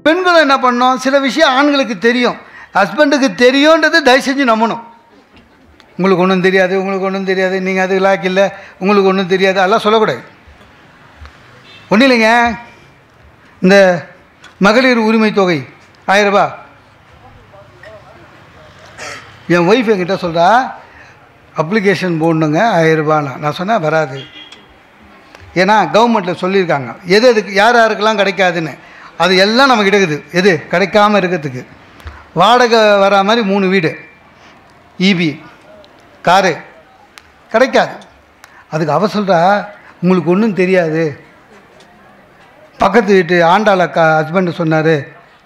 பெண்களும் என்ன பண்ணோம், சில விஷயம் ஆண்களுக்கு தெரியும், ஹஸ்பண்டுக்கு தெரியுன்றது தயவு செஞ்சு நம்பணும். உங்களுக்கு ஒன்றும் தெரியாது, உங்களுக்கு ஒன்றும் தெரியாது, நீங்கள் அது லாக் இல்லை, உங்களுக்கு ஒன்றும் தெரியாது, அதெல்லாம் சொல்லக்கூடாது. ஒன்றும் இல்லைங்க, இந்த மகளிர் உரிமை தொகை 1000 ரூபா என் ஒய்ஃப் என்கிட்ட சொல்கிறா, அப்ளிகேஷன் போடணுங்க 1000 ரூபான்னா. நான் சொன்னேன் வராது, ஏன்னா கவர்மெண்ட்டில் சொல்லியிருக்காங்க எது எதுக்கு யார் யாருக்கெல்லாம் கிடைக்காதுன்னு. அது எல்லாம் நமக்கு இருக்குது, எது கிடைக்காமல் இருக்கிறதுக்கு. வாடகை வரா மாதிரி 3 வீடு, இபி காரு கிடைக்காது. அதுக்கு அவ சொல்கிறா, உங்களுக்கு ஒன்றும் தெரியாது, பக்கத்து வீட்டு ஆண்டாள் அக்கா ஹஸ்பண்டு சொன்னார்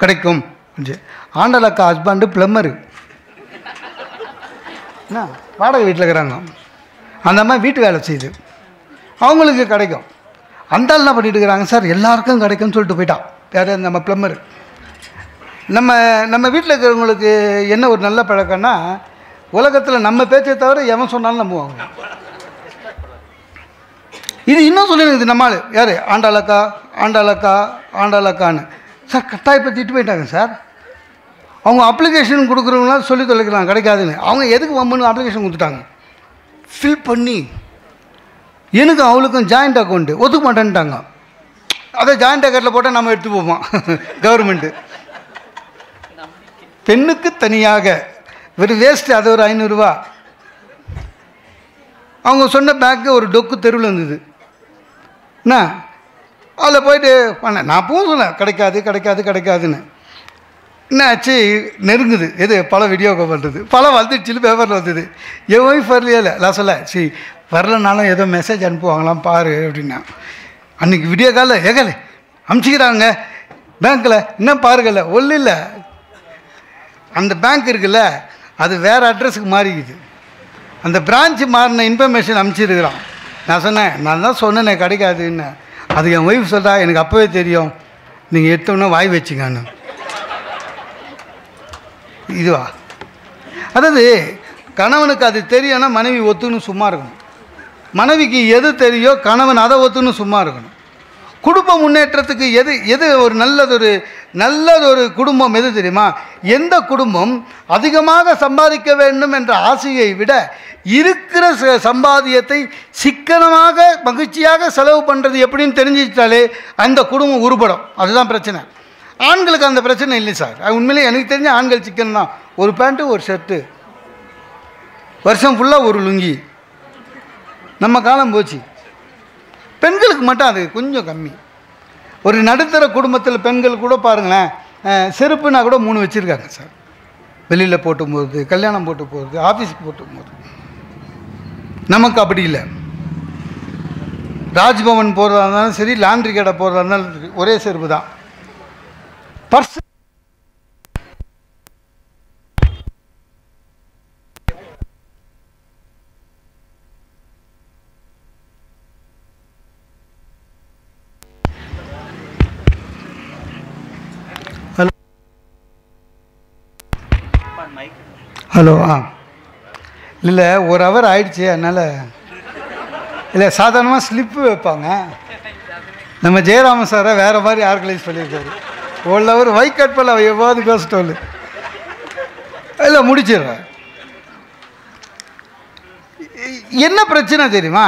கிடைக்கும். ஆண்டாள் அக்கா ஹஸ்பண்டு ப்ளம்மரு, என்ன வாடகை வீட்டில் இருக்கிறாங்க, அந்த மாதிரி வீட்டு வேலை செய்யுது, அவங்களுக்கு கிடைக்கும். அந்த ஆள் என்ன பண்ணிட்டு இருக்கிறாங்க, சார் எல்லாருக்கும் கிடைக்கும்னு சொல்லிட்டு போயிட்டான். யார்? நம்ம ப்ளம்மரு. நம்ம வீட்டில் இருக்கிறவங்களுக்கு என்ன ஒரு நல்ல பழக்கம்னா, உலகத்தில் நம்ம பேச்சை தவிர எவன் சொன்னாலும் நம்புவாங்க. இது இன்னும் சொல்லிடுது நம்மால் யார், ஆண்டாளக்கா ஆண்டாளக்கா ஆண்டாளக்கான்னு. சார் கட்டாயப்படுத்திட்டு போயிட்டாங்க சார். அவங்க அப்ளிகேஷன் கொடுக்குறவங்களாம் சொல்லி தொலைக்கலாம் கிடைக்காதுன்னு. அவங்க எதுக்கு வம்புன்னு அப்ளிகேஷன் கொடுத்துட்டாங்க, ஃபில் பண்ணி. எனக்கும் அவளுக்கும் ஜாயிண்ட் அக்கௌண்ட்டு ஒத்துக்க மாட்டேன்ட்டாங்க. அதை ஜாயிண்ட் அக்கௌண்ட்டில் போட்டால் நம்ம எடுத்து போவோம் கவர்மெண்ட்டு. பெண்ணுக்கு தனியாக வெறும் வேஸ்ட்டு, அது ஒரு 500 ரூபா. அவங்க சொன்ன பேங்க்கு ஒரு டொக்கு தெருவில் இருந்தது. என்ன அதில் போயிட்டு பண்ணேன். நான் பூ சொன்னேன் கிடைக்காது கிடைக்காது கிடைக்காதுன்னு. என்ன ஆச்சு, நெருங்குது எது பல வீடியோ பண்ணுறது, பல வந்துடுச்சு, பேப்பரில் வந்தது. என் ஒய்ஃப் வரலையே இல்லை, நான் சொல்ல சரி வரலனாலும் ஏதோ மெசேஜ் அனுப்புவாங்களாம் பாரு அப்படின்னா. அன்றைக்கி வீடியோ காலில் ஏகலை அமுச்சிக்கிறாங்க பேங்க்கில், இன்னும் பாருங்கல்ல ஒன்றும் இல்லை. அந்த பேங்க் இருக்குல்ல, அது வேறு அட்ரஸுக்கு மாறிக்குது. அந்த பிரான்ச்சு மாறின இன்ஃபர்மேஷன் அனுப்பிச்சிருக்கிறான். நான் சொன்னேன், நான் தான் சொன்னேன் கிடைக்காதுன்னு. அது என் ஒய்ஃப் சொல்கிறா, எனக்கு அப்போவே தெரியும், நீங்கள் எடுத்தோன்னே வாய் வச்சுங்கன்னு. இதுவா? அதாவது கணவனுக்கு அது தெரியும்னா மனைவி ஒத்துன்னு சும்மா இருக்கணும். மனைவிக்கு எது தெரியும் கணவன் அதை ஒத்துன்னு சும்மா இருக்கணும். குடும்ப முன்னேற்றத்துக்கு எது ஒரு நல்லதொரு குடும்பம் எது தெரியுமா? எந்த குடும்பம் அதிகமாக சம்பாதிக்க வேண்டும் என்ற ஆசையை விட இருக்கிற சம்பாதியத்தை சிக்கனமாக மகிழ்ச்சியாக செலவு பண்ணுறது எப்படின்னு தெரிஞ்சுக்கிட்டாலே அந்த குடும்பம் உருப்படும். அதுதான் பிரச்சனை. ஆண்களுக்கு அந்த பிரச்சனை இல்லை சார். உண்மையிலே எனக்கு தெரிஞ்ச ஆண்கள் சிக்கன் தான். ஒரு பேண்ட்டு ஒரு ஷர்ட்டு, வருஷம் ஃபுல்லாக ஒரு லுங்கி. நம்ம காலம் போச்சு. பெண்களுக்கு மட்டும் அது கொஞ்சம் கம்மி. ஒரு நடுத்தர குடும்பத்தில் பெண்கள் கூட பாருங்களேன், செருப்புனா கூட 3 வச்சுருக்காங்க சார். வெளியில் போட்டு போகிறது, கல்யாணம் போட்டு போகிறது, ஆஃபீஸுக்கு போட்டு போகிறது. நமக்கு அப்படி இல்லை. ராஜ்பவன் போகிறதா இருந்தாலும் சரி, லாண்ட்ரி கடை போகிறதா இருந்தாலும் ஒரே செருப்பு தான். பர்ஸ் ஹலோ இல்லை, 1 ஹவர் ஆயிடுச்சு, அதனால் இல்லை சாதாரணமாக ஸ்லிப்பு வைப்பாங்க. நம்ம ஜெயராமன் சாரை வேறு மாதிரி ஆர்கனைஸ் பண்ணியிருக்காரு. 1 ஹவர் வைக் கட் பண்ணல, எவ்வாறு பேசிட்டோம் இல்லை முடிச்சிடுறேன். என்ன பிரச்சனை தெரியுமா?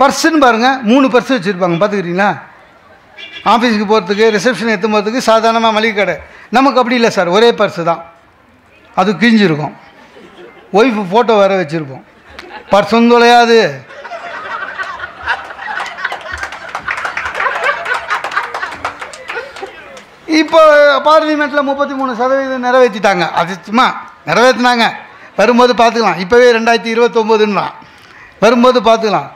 பர்ஸுன்னு பாருங்கள், 3 பர்ஸு வச்சுருப்பாங்க பார்த்துக்கிறீங்களா? ஆஃபீஸுக்கு போகிறதுக்கு, ரிசப்ஷன் எடுத்து போகிறதுக்கு, சாதாரணமாக மளிகை கடை. நமக்கு அப்படி இல்லை சார், ஒரே பர்ஸு தான். அது கிழிஞ்சிருக்கும். ஒய்ஃபு ஃபோட்டோ வேறு வச்சுருப்போம். பர்ஸும் தொலையாது. இப்போ பார்லிமெண்ட்டில் 33% நிறைவேற்றிட்டாங்க. அது சும்மா நிறைவேற்றினாங்க, வரும்போது பார்த்துக்கலாம். இப்போவே 2029 வரும்போது பார்த்துக்கலாம்.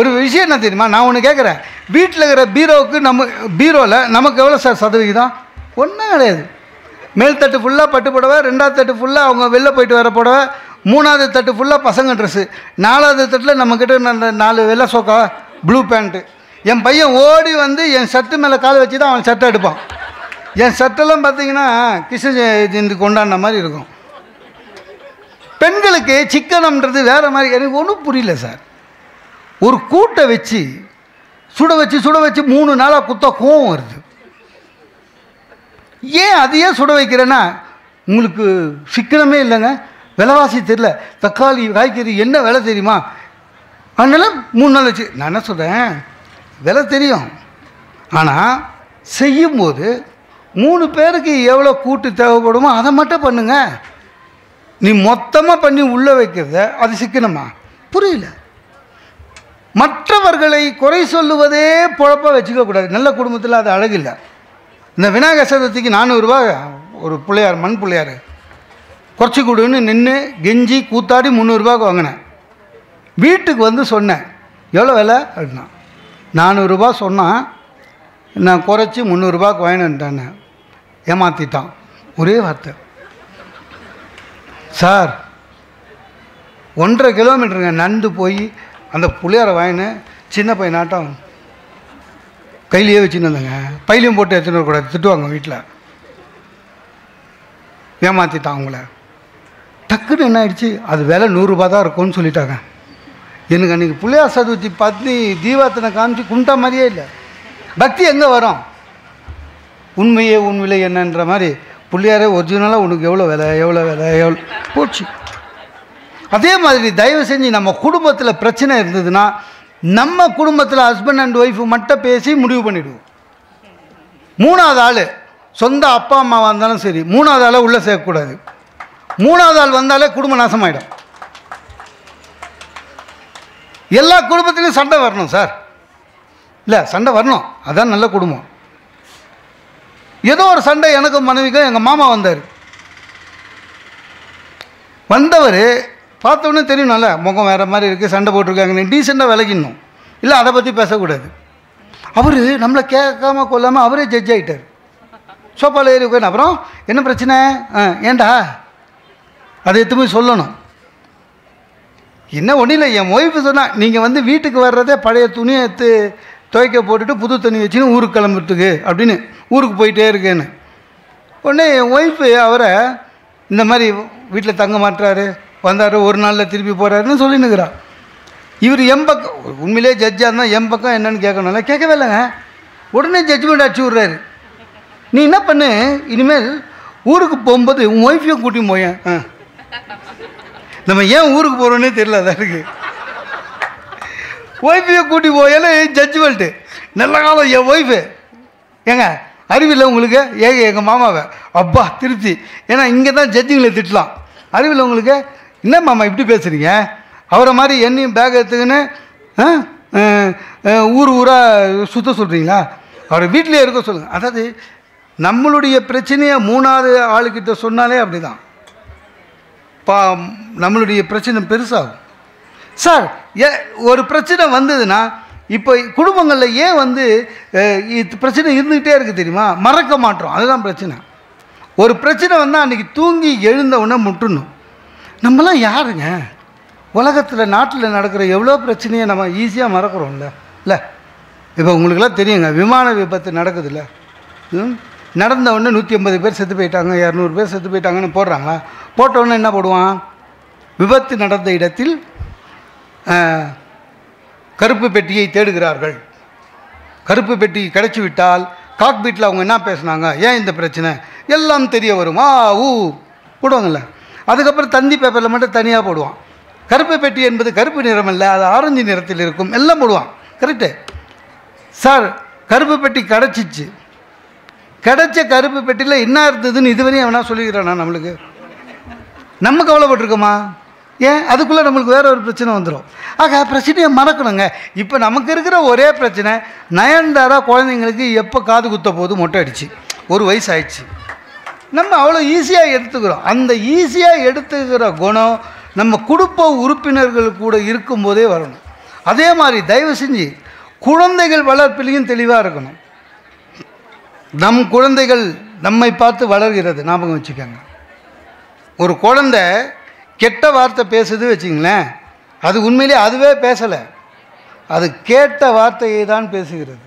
ஒரு விஷயம் என்ன தெரியுமா? நான் ஒன்று கேட்குறேன். வீட்டில் இருக்கிற பீரோவுக்கு பீரோவில் நமக்கு எவ்வளோ சார் சதவிகிதம்? ஒன்றும் கிடையாது. மேல் தட்டு ஃபுல்லாக பட்டு புடவை, 2வது தட்டு ஃபுல்லாக அவங்க வெளில போயிட்டு வர புடவை, 3வது தட்டு ஃபுல்லாக பசங்க ட்ரெஸ்ஸு, 4வது தட்டில் நம்மக்கிட்ட 4 வெள்ளை சோக்கா, ப்ளூ பேண்ட்டு. என் பையன் ஓடி வந்து என் ஷர்ட்டு மேலே கால் வச்சு தான் அவன் ஷர்ட்டை எடுப்பான். என் ஷர்ட்டெல்லாம் பார்த்தீங்கன்னா கிருஷ்ண ஜெயந்தி கொண்டாடின மாதிரி இருக்கும். பெண்களுக்கு சிக்கனம்ன்றது வேறு மாதிரி. எனக்கு ஒன்றும் புரியல சார். ஒரு கூட்டை வச்சு சுட வச்சு 3 நாளாக குத்த கோவம் வருது. ஏன் அதையே சுட வைக்கிறேன்னா உங்களுக்கு சிக்கனமே இல்லைங்க, விலைவாசி தெரியல, தக்காளி காய்கறி என்ன விலை தெரியுமா, அதனால 3 நாள் வச்சு. நான் என்ன சொல்கிறேன், விலை தெரியும், ஆனால் செய்யும்போது 3 பேருக்கு எவ்வளோ கூட்டு தேவைப்படுமோ அதை மட்டும் பண்ணுங்க. நீ மொத்தமாக பண்ணி உள்ளே வைக்கிறத அது சிக்கனமா? புரியல. மற்றவர்களை குறை சொல்லுவதே பொழப்பாக வச்சுக்கக்கூடாது. நல்ல குடும்பத்தில் அது அழகில்லை. இந்த விநாயகர் சதுர்த்திக்கு 400 ரூபா ஒரு பிள்ளையார், மண் பிள்ளையார் குறைச்சி கொடுன்னு நின்று கெஞ்சி கூத்தாடி 300 ரூபாய்க்கு வாங்கினேன். வீட்டுக்கு வந்து சொன்னேன், எவ்வளோ விலை அப்படின்னா. 400 ரூபா சொன்னான், நான் குறைச்சி 300 ரூபாய்க்கு வாங்கினேன்ட்டானே. ஏமாற்றிட்டான். ஒரே வார்த்தை, சார் 1.5 கிலோமீட்டருங்க நடந்து போய் அந்த புளியாரை வாங்கினேன். சின்ன பையனாட்டம் கையிலேயே வச்சுன்னு வந்தேங்க, பையிலையும் போட்டு எடுத்துன்னு வரக்கூடாது, திட்டுவாங்க வீட்டில். ஏமாற்றிட்டான் அவங்கள. டக்குன்னு என்ன ஆயிடுச்சு, அது விலை 100 ரூபா தான் இருக்கும்னு சொல்லிட்டாங்க. எனக்கு அன்றைக்கி பிள்ளையார் சதுர்த்தி பற்றி தீபாத்தனை காமிச்சு கும்பிட்டா மாதிரியே இல்லை. பக்தி எங்கே வரும்? உண்மையே உன் விலை என்னன்ற மாதிரி பிள்ளையாரே ஒரிஜினலாக உனக்கு எவ்வளோ விலை போச்சு. அதே மாதிரி தயவு செஞ்சு நம்ம குடும்பத்தில் பிரச்சனை இருந்ததுன்னா நம்ம குடும்பத்தில் ஹஸ்பண்ட் அண்ட் ஒய்ஃபு மட்டும் பேசி முடிவு பண்ணிவிடுவோம். 3வது ஆள் சொந்த அப்பா அம்மாவாக இருந்தாலும் சரி, 3வது ஆளை உள்ளே சேர்க்கக்கூடாது. 3வது ஆள் வந்தாலே குடும்பம் நாசமாயிடும். எல்லா குடும்பத்திலையும் சண்டை வரணும் சார், இல்லை சண்டை வரணும், அதான் நல்ல குடும்பம். ஏதோ ஒரு சண்டை எனக்கும் மனைவிக்கும். எங்கள் மாமா வந்தவர் பார்த்தோன்னே தெரியணும்ல, முகம் வேறு மாதிரி இருக்குது, சண்டை போட்டிருக்காங்க, நீ டீசெண்டாக விலகிடணும், இல்லை அதை பற்றி பேசக்கூடாது. அவர் நம்மளை கேட்காம கொள்ளாமல் அவரே ஜட்ஜ் ஆகிட்டார். சோப்பாவில் ஏறி உட்காந்து, அப்புறம் என்ன பிரச்சனை, ஏண்டா அதை எடுத்து போய் சொல்லணும். என்ன ஒன்றும் இல்லை, என் ஒய்ஃபு சொன்னால் நீங்கள் வந்து வீட்டுக்கு வர்றதே பழைய துணியை எடுத்து துவைக்க போட்டுட்டு புது துணி வச்சுன்னு ஊருக்கு கிளம்புறதுக்கு அப்படின்னு ஊருக்கு போயிட்டே இருக்கேன்னு. உடனே என் ஒய்ஃபு அவரை இந்த மாதிரி வீட்டில் தங்க மாட்டுறாரு, வந்தார், ஒரு நாளில் திருப்பி போகிறாருன்னு சொல்லினுக்கிறார். இவர் எம்பக்கம் உண்மையிலே ஜட்ஜாக இருந்தால் எம்பக்கம் என்னன்னு கேட்கணும்ல, கேட்கவே இல்லைங்க. உடனே ஜட்ஜ்மெண்ட் அடிச்சு விட்றாரு. நீ என்ன பண்ணு, இனிமேல் ஊருக்கு போகும்போது உன் ஒய்ஃபையும் கூட்டின்னு போயேன். நம்ம ஏன் ஊருக்கு போகிறோன்னே தெரியல, அதான் இருக்குது. ஒய்ஃபையை கூட்டி போயால ஜட்ஜ்மெண்ட்டு. நல்ல காலம் என் ஒய்ஃபு ஏங்க அறிவில்லை உங்களுக்கு, எங்கள் மாமாவை அப்பா திருப்தி. ஏன்னா இங்கே தான் ஜட்ஜுங்களை திட்டலாம். அறிவில்லை உங்களுக்கு, என்ன மாமா இப்படி பேசுகிறீங்க, அவரை மாதிரி என்னையும் பேக் எடுத்துக்கின்னு ஊராக சுத்த சொல்கிறீங்களா, அவரை வீட்டிலே இருக்க சொல்லுங்கள். அதாவது நம்மளுடைய பிரச்சனையை 3வது ஆளுக்கிட்ட சொன்னாலே அப்படி தான் நம்மளுடைய பிரச்சனை பெருசாகும். சார் ஒரு பிரச்சனை வந்ததுன்னா இப்போ குடும்பங்களில் ஏன் வந்து பிரச்சனை இருந்துக்கிட்டே இருக்குது தெரியுமா, மறக்க மாட்டோம், அதுதான் பிரச்சனை. ஒரு பிரச்சனை வந்தால் அன்றைக்கி தூங்கி எழுந்த உடனே முட்டணும். நம்மளாம் யாருங்க, உலகத்தில் நாட்டில் நடக்கிற எவ்வளோ பிரச்சனையை நம்ம ஈஸியாக மறக்கிறோம்ல. இல்லை இப்போ உங்களுக்கெல்லாம் தெரியுங்க, விமான விபத்து நடக்குதுல்ல, நடந்த உடனே 150 பேர் செத்து போயிட்டாங்க, 200 பேர் செத்து போயிட்டாங்கன்னு போடுறாங்களா? போட்ட உடனே என்ன போடுவான், விபத்து நடந்த இடத்தில் கருப்பு பெட்டியை தேடுகிறார்கள். கருப்பு பெட்டி கிடைச்சி விட்டால் காக்பீட்டில் அவங்க என்ன பேசுனாங்க, ஏன் இந்த பிரச்சனை எல்லாம் தெரிய வரும். போடுவாங்கள்ல. அதுக்கப்புறம் தந்தி பேப்பரில் மட்டும் தனியாக போடுவான். கருப்பு பெட்டி என்பது கருப்பு நிறம் அல்ல, அது ஆரஞ்சு நிறத்தில் இருக்கும், எல்லாம் போடுவான். Correct sir. கருப்பு பெட்டி கிடச்சிச்சு, கிடைச்ச கருப்பு பெட்டியில் என்ன இருந்ததுன்னு இதுவரையும் அவனா சொல்லிக்கிறானா? நம்மளுக்கு நம்ம கவலைப்பட்டிருக்கோமா? ஏன் அதுக்குள்ளே நம்மளுக்கு வேறு ஒரு பிரச்சனை வந்துடும். ஆக பிரச்சனையை மறக்கணுங்க. இப்போ நமக்கு இருக்கிற ஒரே பிரச்சனை, நயன்தாரா குழந்தைங்களுக்கு எப்போ காது குத்த போது மொட்டை அடிச்சு 1 வயசு ஆயிடுச்சு. நம்ம அவ்வளோ ஈஸியாக எடுத்துக்கிறோம். அந்த ஈஸியாக எடுத்துக்கிற குணம் நம்ம குடும்ப உறுப்பினர்கள் கூட இருக்கும்போதே வரணும். அதே மாதிரி தயவு செஞ்சு குழந்தைகள் வளர்ப்பிலையும் தெளிவாக இருக்கணும். நம் குழந்தைகள் நம்மை பார்த்து வளர்கிறது, ஞாபகம் வச்சுக்கோங்க. ஒரு குழந்தை கெட்ட வார்த்தை பேசுது வச்சுங்களேன், அது உண்மையிலே அதுவே பேசலை, அது கேட்ட வார்த்தையை தான் பேசுகிறது,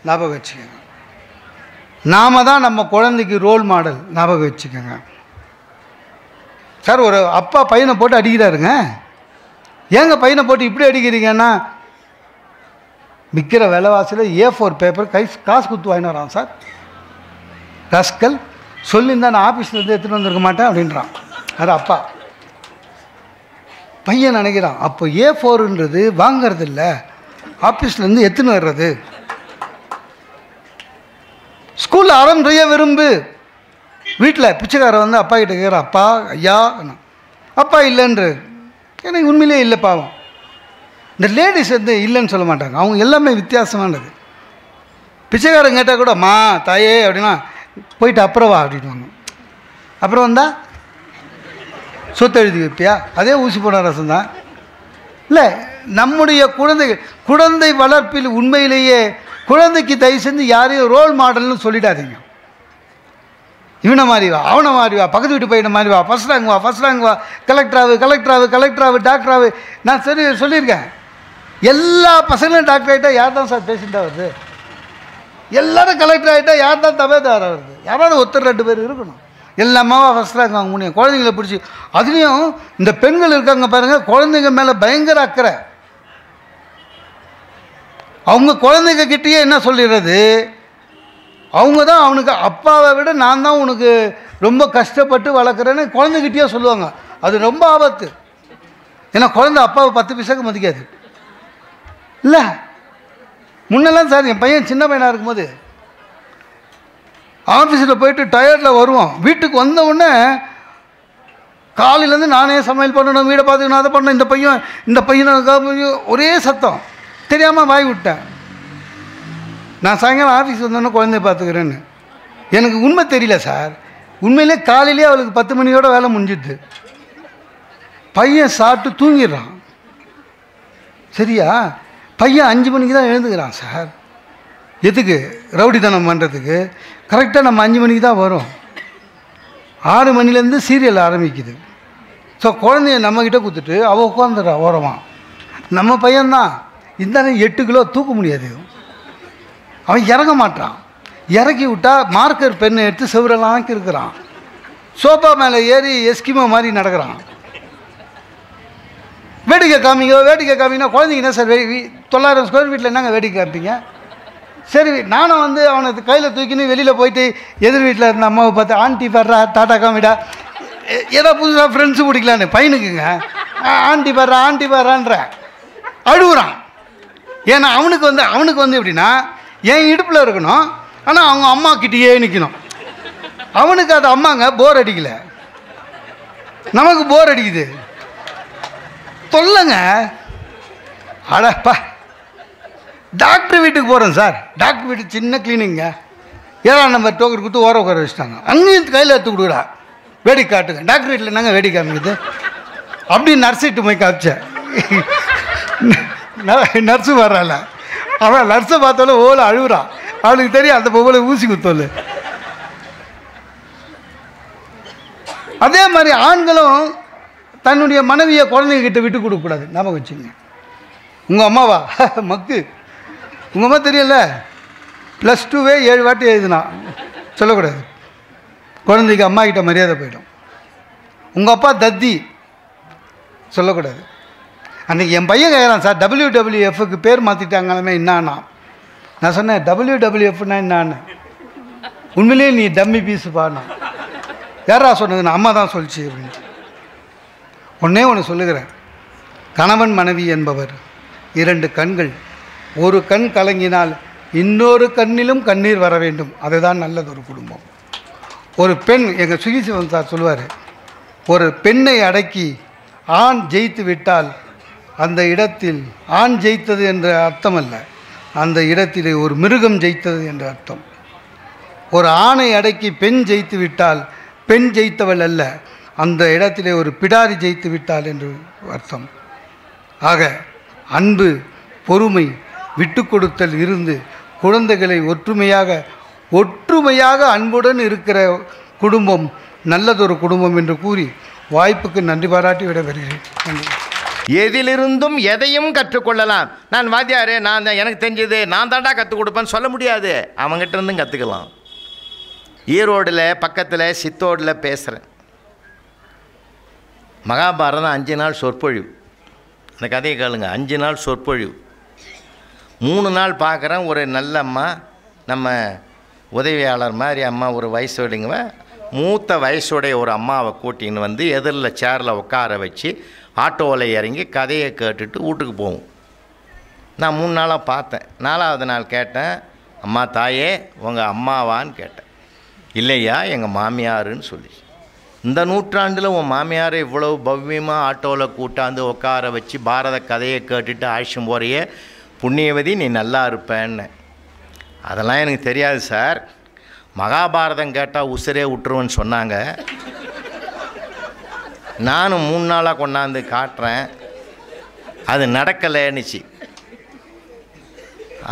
ஞாபகம் வச்சுக்கோங்க. நாம தான் நம்ம குழந்தைக்கு ரோல் மாடல், ஞாபகம் வச்சுக்கோங்க. சார் ஒரு அப்பா பையனை போட்டு அடிக்கிறாருங்க, ஏங்க பையனை போட்டு இப்படி அடிக்கிறீங்கன்னா, விற்கிற விலைவாசியில் A4 பேப்பர் காசு கொடுத்து வாங்கிட்டு வரான் சார். ரஸ்கல் சொல்லியிருந்தா நான் ஆஃபீஸ்லேருந்து எடுத்துகிட்டு வந்திருக்க மாட்டேன் அப்படின்றான். அது அப்பா. பையன் நினைக்கிறான் அப்போ A4ன்றது வாங்கிறது இல்லை, ஆஃபீஸ்லேருந்து எடுத்துன்னு வர்றது. ஸ்கூலில் அறம் செய்ய விரும்பு. வீட்டில் பிச்சைக்காரன் வந்து அப்பா கிட்ட கேட்குறான், அப்பா ஐயா, அப்பா இல்லைன்ற. எனக்கு உண்மையிலே இல்லை பாவம். இந்த லேடிஸ் வந்து இல்லைன்னு சொல்ல மாட்டாங்க, அவங்க எல்லாமே வித்தியாசமானது. பிச்சைக்காரன் கேட்டால் கூட மா தாயே அப்படின்னா போயிட்டு அப்புறம் வா அப்படின்வாங்க. அப்புறம் வந்தால் சொத்து எழுதி வைப்பியா, அதே ஊசி போன ரசம் தான். இல்லை, நம்முடைய குழந்தை வளர்ப்பில் உண்மையிலேயே குழந்தைக்கு தயவு செஞ்சு யாரையும் ரோல் மாடல்னு சொல்லிடாதீங்க. இவனை மாதிரி வா, அவனை மாதிரி வா, பக்கத்து வீட்டு பையனை மாதிரி வா, ஃபஸ்ட் ரேங்க் வா, ஃபஸ்ட் ரேங்க் வா, கலெக்டராகு டாக்டராகு. நான் சொல்லியிருக்கேன், எல்லா பசங்களும் டாக்டர் ஆகிட்டா யார் தான் சார் பேசிட்டா வருது? எல்லோரும் கலெக்டர் ஆகிட்டா யார் தான் தபேதாரா வருது? யாராவது ஒருத்தர் 2 பேர் இருக்கணும். எல்லாமாவா ஃபஸ்ட் ரேங்க் வாங்க முடியும்? குழந்தைங்களை பிடிச்சி, அதுலேயும் இந்த பெண்கள் இருக்காங்க பாருங்கள், குழந்தைங்க மேலே பயங்கர அக்கறை. அவங்க குழந்தைங்க கிட்டேயே என்ன சொல்லிடுறது, அவங்க தான் அவனுக்கு அப்பாவை விட நான் தான் உனக்கு ரொம்ப கஷ்டப்பட்டு வளர்க்குறேன்னு குழந்தைகிட்டயே சொல்லுவாங்க. அது ரொம்ப ஆபத்து. ஏன்னா குழந்தை அப்பாவை 10 பைசாக்கு மதிக்காது. இல்லை, முன்னெல்லாம் சார் என் பையன் சின்ன பையனாக இருக்கும்போது ஆஃபீஸில் போயிட்டு டயர்டில் வருவோம். வீட்டுக்கு வந்த உடனே காலையிலேருந்து நானே சமையல் பண்ணணும், வீடை பார்த்துக்கணும், அதை பண்ணணும். இந்த பையனுக்கு ஒரே சத்தம், தெரியாமல் வாய் விட்டேன். நான் சாயங்காலம் ஆஃபீஸ் வந்தோன்னே குழந்தைய பார்த்துக்கிறேன்னு. எனக்கு உண்மை தெரியல சார். உண்மையிலே காலையிலே அவளுக்கு 10 மணியோட வேலை முடிஞ்சிடுது. பையன் சாப்பிட்டு தூங்கிடுறான். சரியா? பையன் 5 மணிக்கு தான் எழுந்துக்கிறான் சார். எதுக்கு? ரவுடித்தனம் பண்ணுறதுக்கு. கரெக்டாக நம்ம 5 மணிக்கு தான் வரும். 6 மணிலேருந்து சீரியல் ஆரம்பிக்குது. ஸோ குழந்தைய நம்மக்கிட்ட கொடுத்துட்டு அவள் உட்காந்துடுறா ஓரமாக. நம்ம பையன்தான் இந்த 8 கிலோ தூக்க முடியாது. அவன் இறங்க மாட்டான். இறக்கி விட்டால் மார்க்கர் பெண்ணை எடுத்து செவரெல்லாம் இருக்கிறான். சோஃபா மேலே ஏறி எஸ்கிமோ மாதிரி நடக்கிறான். வேடிக்கை காமிங்கன்னா குழந்தைங்க என்ன சார் 900 ஸ்கொயர் ஃபீட்டில் என்னங்க வேடிக்கை காமிப்பீங்க? சரி, நானும் வந்து அவனை கையில் தூக்கின்னு வெளியில் போயிட்டு எதிர் வீட்டில் இருந்த அம்மாவை பார்த்து ஆண்டி வர்றா, டாட்டா காமிடா, ஏதோ புதுசாக ஃப்ரெண்ட்ஸு பிடிக்கலான்னு பையனுக்குங்க. ஆண்டி வர்றான்ற அழுகுறான். ஏன்னா அவனுக்கு வந்து எப்படின்னா என் இடுப்பில் இருக்கணும், ஆனால் அவங்க அம்மா கிட்டேயே நிற்கணும். அவனுக்கு அது அம்மாங்க போர் அடிக்கல, நமக்கு போர் அடிக்குது. தொல்லைங்க. அடப்பா, டாக்டர் வீட்டுக்கு போகிறேன் சார். டாக்டர் வீட்டுக்கு சின்ன கிளீனிங்க, 7ஆம் நம்பர் டோக்கன் கொடுத்து ஓர உட்கார வச்சுட்டாங்க. அங்கேயும் கையில் எடுத்து கொடுக்குறா, வேடிக்கை காட்டுங்க. டாக்டர் வீட்டில் என்னங்க வேடிக்கை காமிக்குது? அப்படி நர்ஸிட்டு போய் காமிச்சேன். நர்ஸு வர்றாள். அவன் நர்ஸை பார்த்தாலும் ஓலை அழுகுறான். அவளுக்கு தெரியும் அந்த பொம்பளை ஊசி குத்தோல். அதே மாதிரி ஆண்களும் தன்னுடைய மனைவியை குழந்தைகிட்ட விட்டு கொடுக்கக்கூடாது. ஞாபகம் வச்சுங்க. உங்கள் அம்மாவா மக்கு, உங்கள் அம்மா தெரியல, +2வே 7 வாட்டி எழுதுனா சொல்லக்கூடாது. குழந்தைக்கு அம்மா கிட்ட மரியாதை போயிடும். உங்கள் அப்பா தத்தி சொல்லக்கூடாது. அன்றைக்கி என் பையன் கேட்குறான் சார், WWFக்கு பேர் மாற்றிட்டாங்களாமே என்னான்னா. நான் சொன்னேன் WWFனா என்னான்னு. உண்மையிலேயே நீ டம்மி பீஸு பாடினா. யாரா சொன்னது? நான் அம்மா தான் சொல்லிச்சு அப்படின்னு. ஒன்று சொல்லுகிறேன், கணவன் மனைவி என்பவர் 2 கண்கள். ஒரு கண் கலங்கினால் இன்னொரு கண்ணிலும் கண்ணீர் வர வேண்டும். அதுதான் நல்லது ஒரு குடும்பம். ஒரு பெண், எங்கள் சுகிசிவன் சார் சொல்லுவார், ஒரு பெண்ணை அடக்கி ஆண் ஜெயித்து விட்டால் அந்த இடத்தில் ஆண் ஜெயித்தது என்ற அர்த்தம் அல்ல, அந்த இடத்திலே ஒரு மிருகம் ஜெயித்தது என்ற அர்த்தம். ஒரு ஆணை அடக்கி பெண் ஜெயித்து விட்டால் பெண் ஜெயித்தவள் அல்ல, அந்த இடத்திலே ஒரு பிடாரி ஜெயித்து விட்டாள் என்று அர்த்தம். ஆக அன்பு, பொறுமை, விட்டு கொடுத்தல் இருந்து குழந்தைகளை ஒற்றுமையாக அன்புடன் இருக்கிற குடும்பம் நல்லதொரு குடும்பம் என்று கூறி வாய்ப்புக்கு நன்றி பாராட்டி விடைபெறுகிறேன். நன்றி. எதிலிருந்தும் எதையும் கற்றுக்கொள்ளலாம். நான் வாத்தியார், நான் தான், எனக்கு தெரிஞ்சது நான் தாண்டா கற்றுக் கொடுப்பேன்னு சொல்ல முடியாது. அவங்ககிட்ட இருந்தும் கற்றுக்கலாம். ஈரோடில் பக்கத்தில் சித்தோடில் பேசுகிறேன். மகாபாரதம் 5 நாள் சொற்பொழிவு. அந்த கதையை கேளுங்க. 5 நாள் சொற்பொழிவு. 3 நாள் பார்க்குறேன். ஒரு நல்ல அம்மா, நம்ம உதவியாளர் மாதிரி அம்மா, ஒரு வயசோடைங்க, மூத்த வயசுடைய ஒரு அம்மாவை கூட்டின்னு வந்து எதிரில் சேரில் உட்கார வச்சு ஆட்டோவில் இறங்கி கதையை கேட்டுட்டு வீட்டுக்கு போவோம். நான் 3 நாளாக பார்த்தேன். 4ஆவது நாள் கேட்டேன், அம்மா தாயே உங்கள் அம்மாவான்னு கேட்டேன். இல்லையா எங்கள் மாமியாருன்னு சொல்லி. இந்த நூற்றாண்டில் உன் மாமியாரை இவ்வளவு பவ்யமாக ஆட்டோவில் கூட்டாந்து உட்கார வச்சு பாரத கதையை கேட்டுட்டு ஆயுஷம் போகிறையே, புண்ணியவதி நீ நல்லா இருப்பேன்னு. அதெல்லாம் எனக்கு தெரியாது சார், மகாபாரதம் கேட்டால் உசுரே விட்டுருவேன்னு சொன்னாங்க. நானும் 3 நாளாக கொண்டாந்து காட்டுறேன், அது நடக்கலைன்னுச்சு.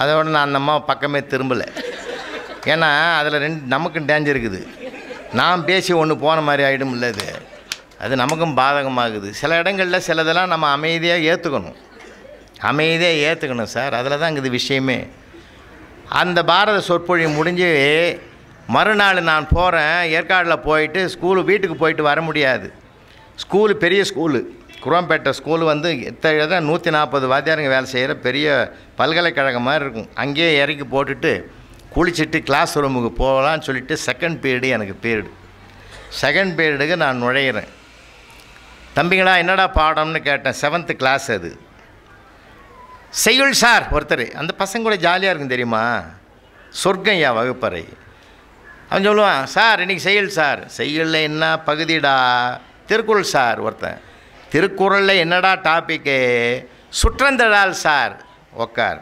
அதோட நான் அந்த அம்மா பக்கமே திரும்பலை. ஏன்னா அதில் நமக்கும் டேஞ்சர் இருக்குது. நான் பேசி ஒன்று போன மாதிரி ஆகிடும் இல்லை, அது நமக்கும் பாதகமாகுது. சில இடங்களில் சிலதெல்லாம் நம்ம அமைதியாக ஏற்றுக்கணும் சார். அதில் தான் இருக்குது விஷயமே. அந்த பாரத சொற்பொழிவு முடிஞ்சு மறுநாள் நான் போகிறேன். ஏற்காடில் போயிட்டு வீட்டுக்கு போயிட்டு வர முடியாது. பெரிய ஸ்கூலு, குரோம்பேட்டை ஸ்கூலு வந்து 140 வாத்தியாருங்க வேலை செய்கிற பெரிய பல்கலைக்கழகம் மாதிரி இருக்கும். அங்கேயே இறக்கி போட்டுட்டு குளிச்சுட்டு கிளாஸ் ரூமுக்கு போகலான்னு சொல்லிட்டு செகண்ட் பீரியடுக்கு நான் நுழையிறேன். தம்பிங்களா என்னடா பாடம்னு கேட்டேன். 7th class. அது செய்யுள் சார் ஒருத்தர். அந்த பசங்க கூட ஜாலியாக இருக்கும் தெரியுமா, சொர்க்கம் யா வகுப்பறை. அவன் சொல்லுவான், சார் இன்றைக்கி செய்யுள் சார். செய்யுளில் என்ன பகுதிடா? திருக்குறள் சார். ஒருத்தன், திருக்குறளில் என்னடா டாப்பிக்கு? சுற்றந்தழால் சார். உக்கார்.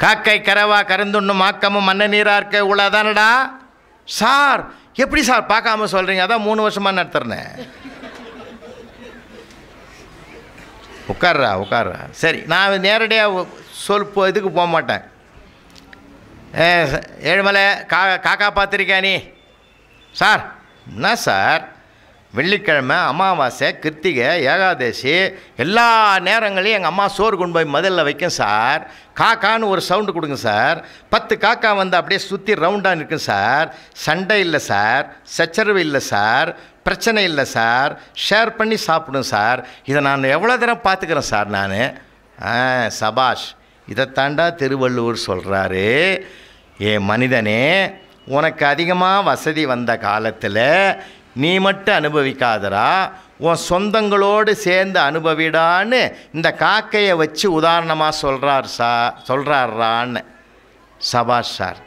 காக்கை கரவா கருந்துண்ணும் மாக்கமும் மண்ண நீரார்க்க உள்ளதானடா சார். எப்படி சார் பார்க்காம சொல்கிறீங்க? அதான் 3 வருஷமாக நடத்துறேன். உட்கார்றா. சரி, நான் நேரடியாக இதுக்கு போக மாட்டேன். ஏழுமலை காக்கா பார்த்துருக்கியா நீ? சார் என்ன சார், வெள்ளிக்கிழமை, அமாவாசை, கிருத்திகை, ஏகாதசி எல்லா நேரங்களையும் எங்கள் அம்மா சோறு கொண்டு போய் மதிலில் வைக்கும் சார். காக்கான்னு ஒரு சவுண்டு கொடுங்க சார். 10 காக்கா வந்து அப்படியே சுற்றி ரவுண்டாக நிற்கும் சார். சண்டை இல்லை சார், சச்சரவு இல்லை சார், பிரச்சனை இல்லை சார், ஷேர் பண்ணி சாப்பிடும் சார். இதை நான் எவ்வளோ தரம் பார்த்துக்கிறேன் சார் நான். சபாஷ், இதைத்தாண்டா திருவள்ளுவர் சொல்கிறாரு. மனிதனே, உனக்கு அதிகமாக வசதி வந்த காலத்தில் நீ மட்டும் அனுபவிக்காதரா, உன் சொந்தங்களோடு சேர்ந்து அனுபவிடான்னு இந்த காக்கையை வச்சு உதாரணமாக சொல்கிறாரான்னு. சபாஷ் சார்.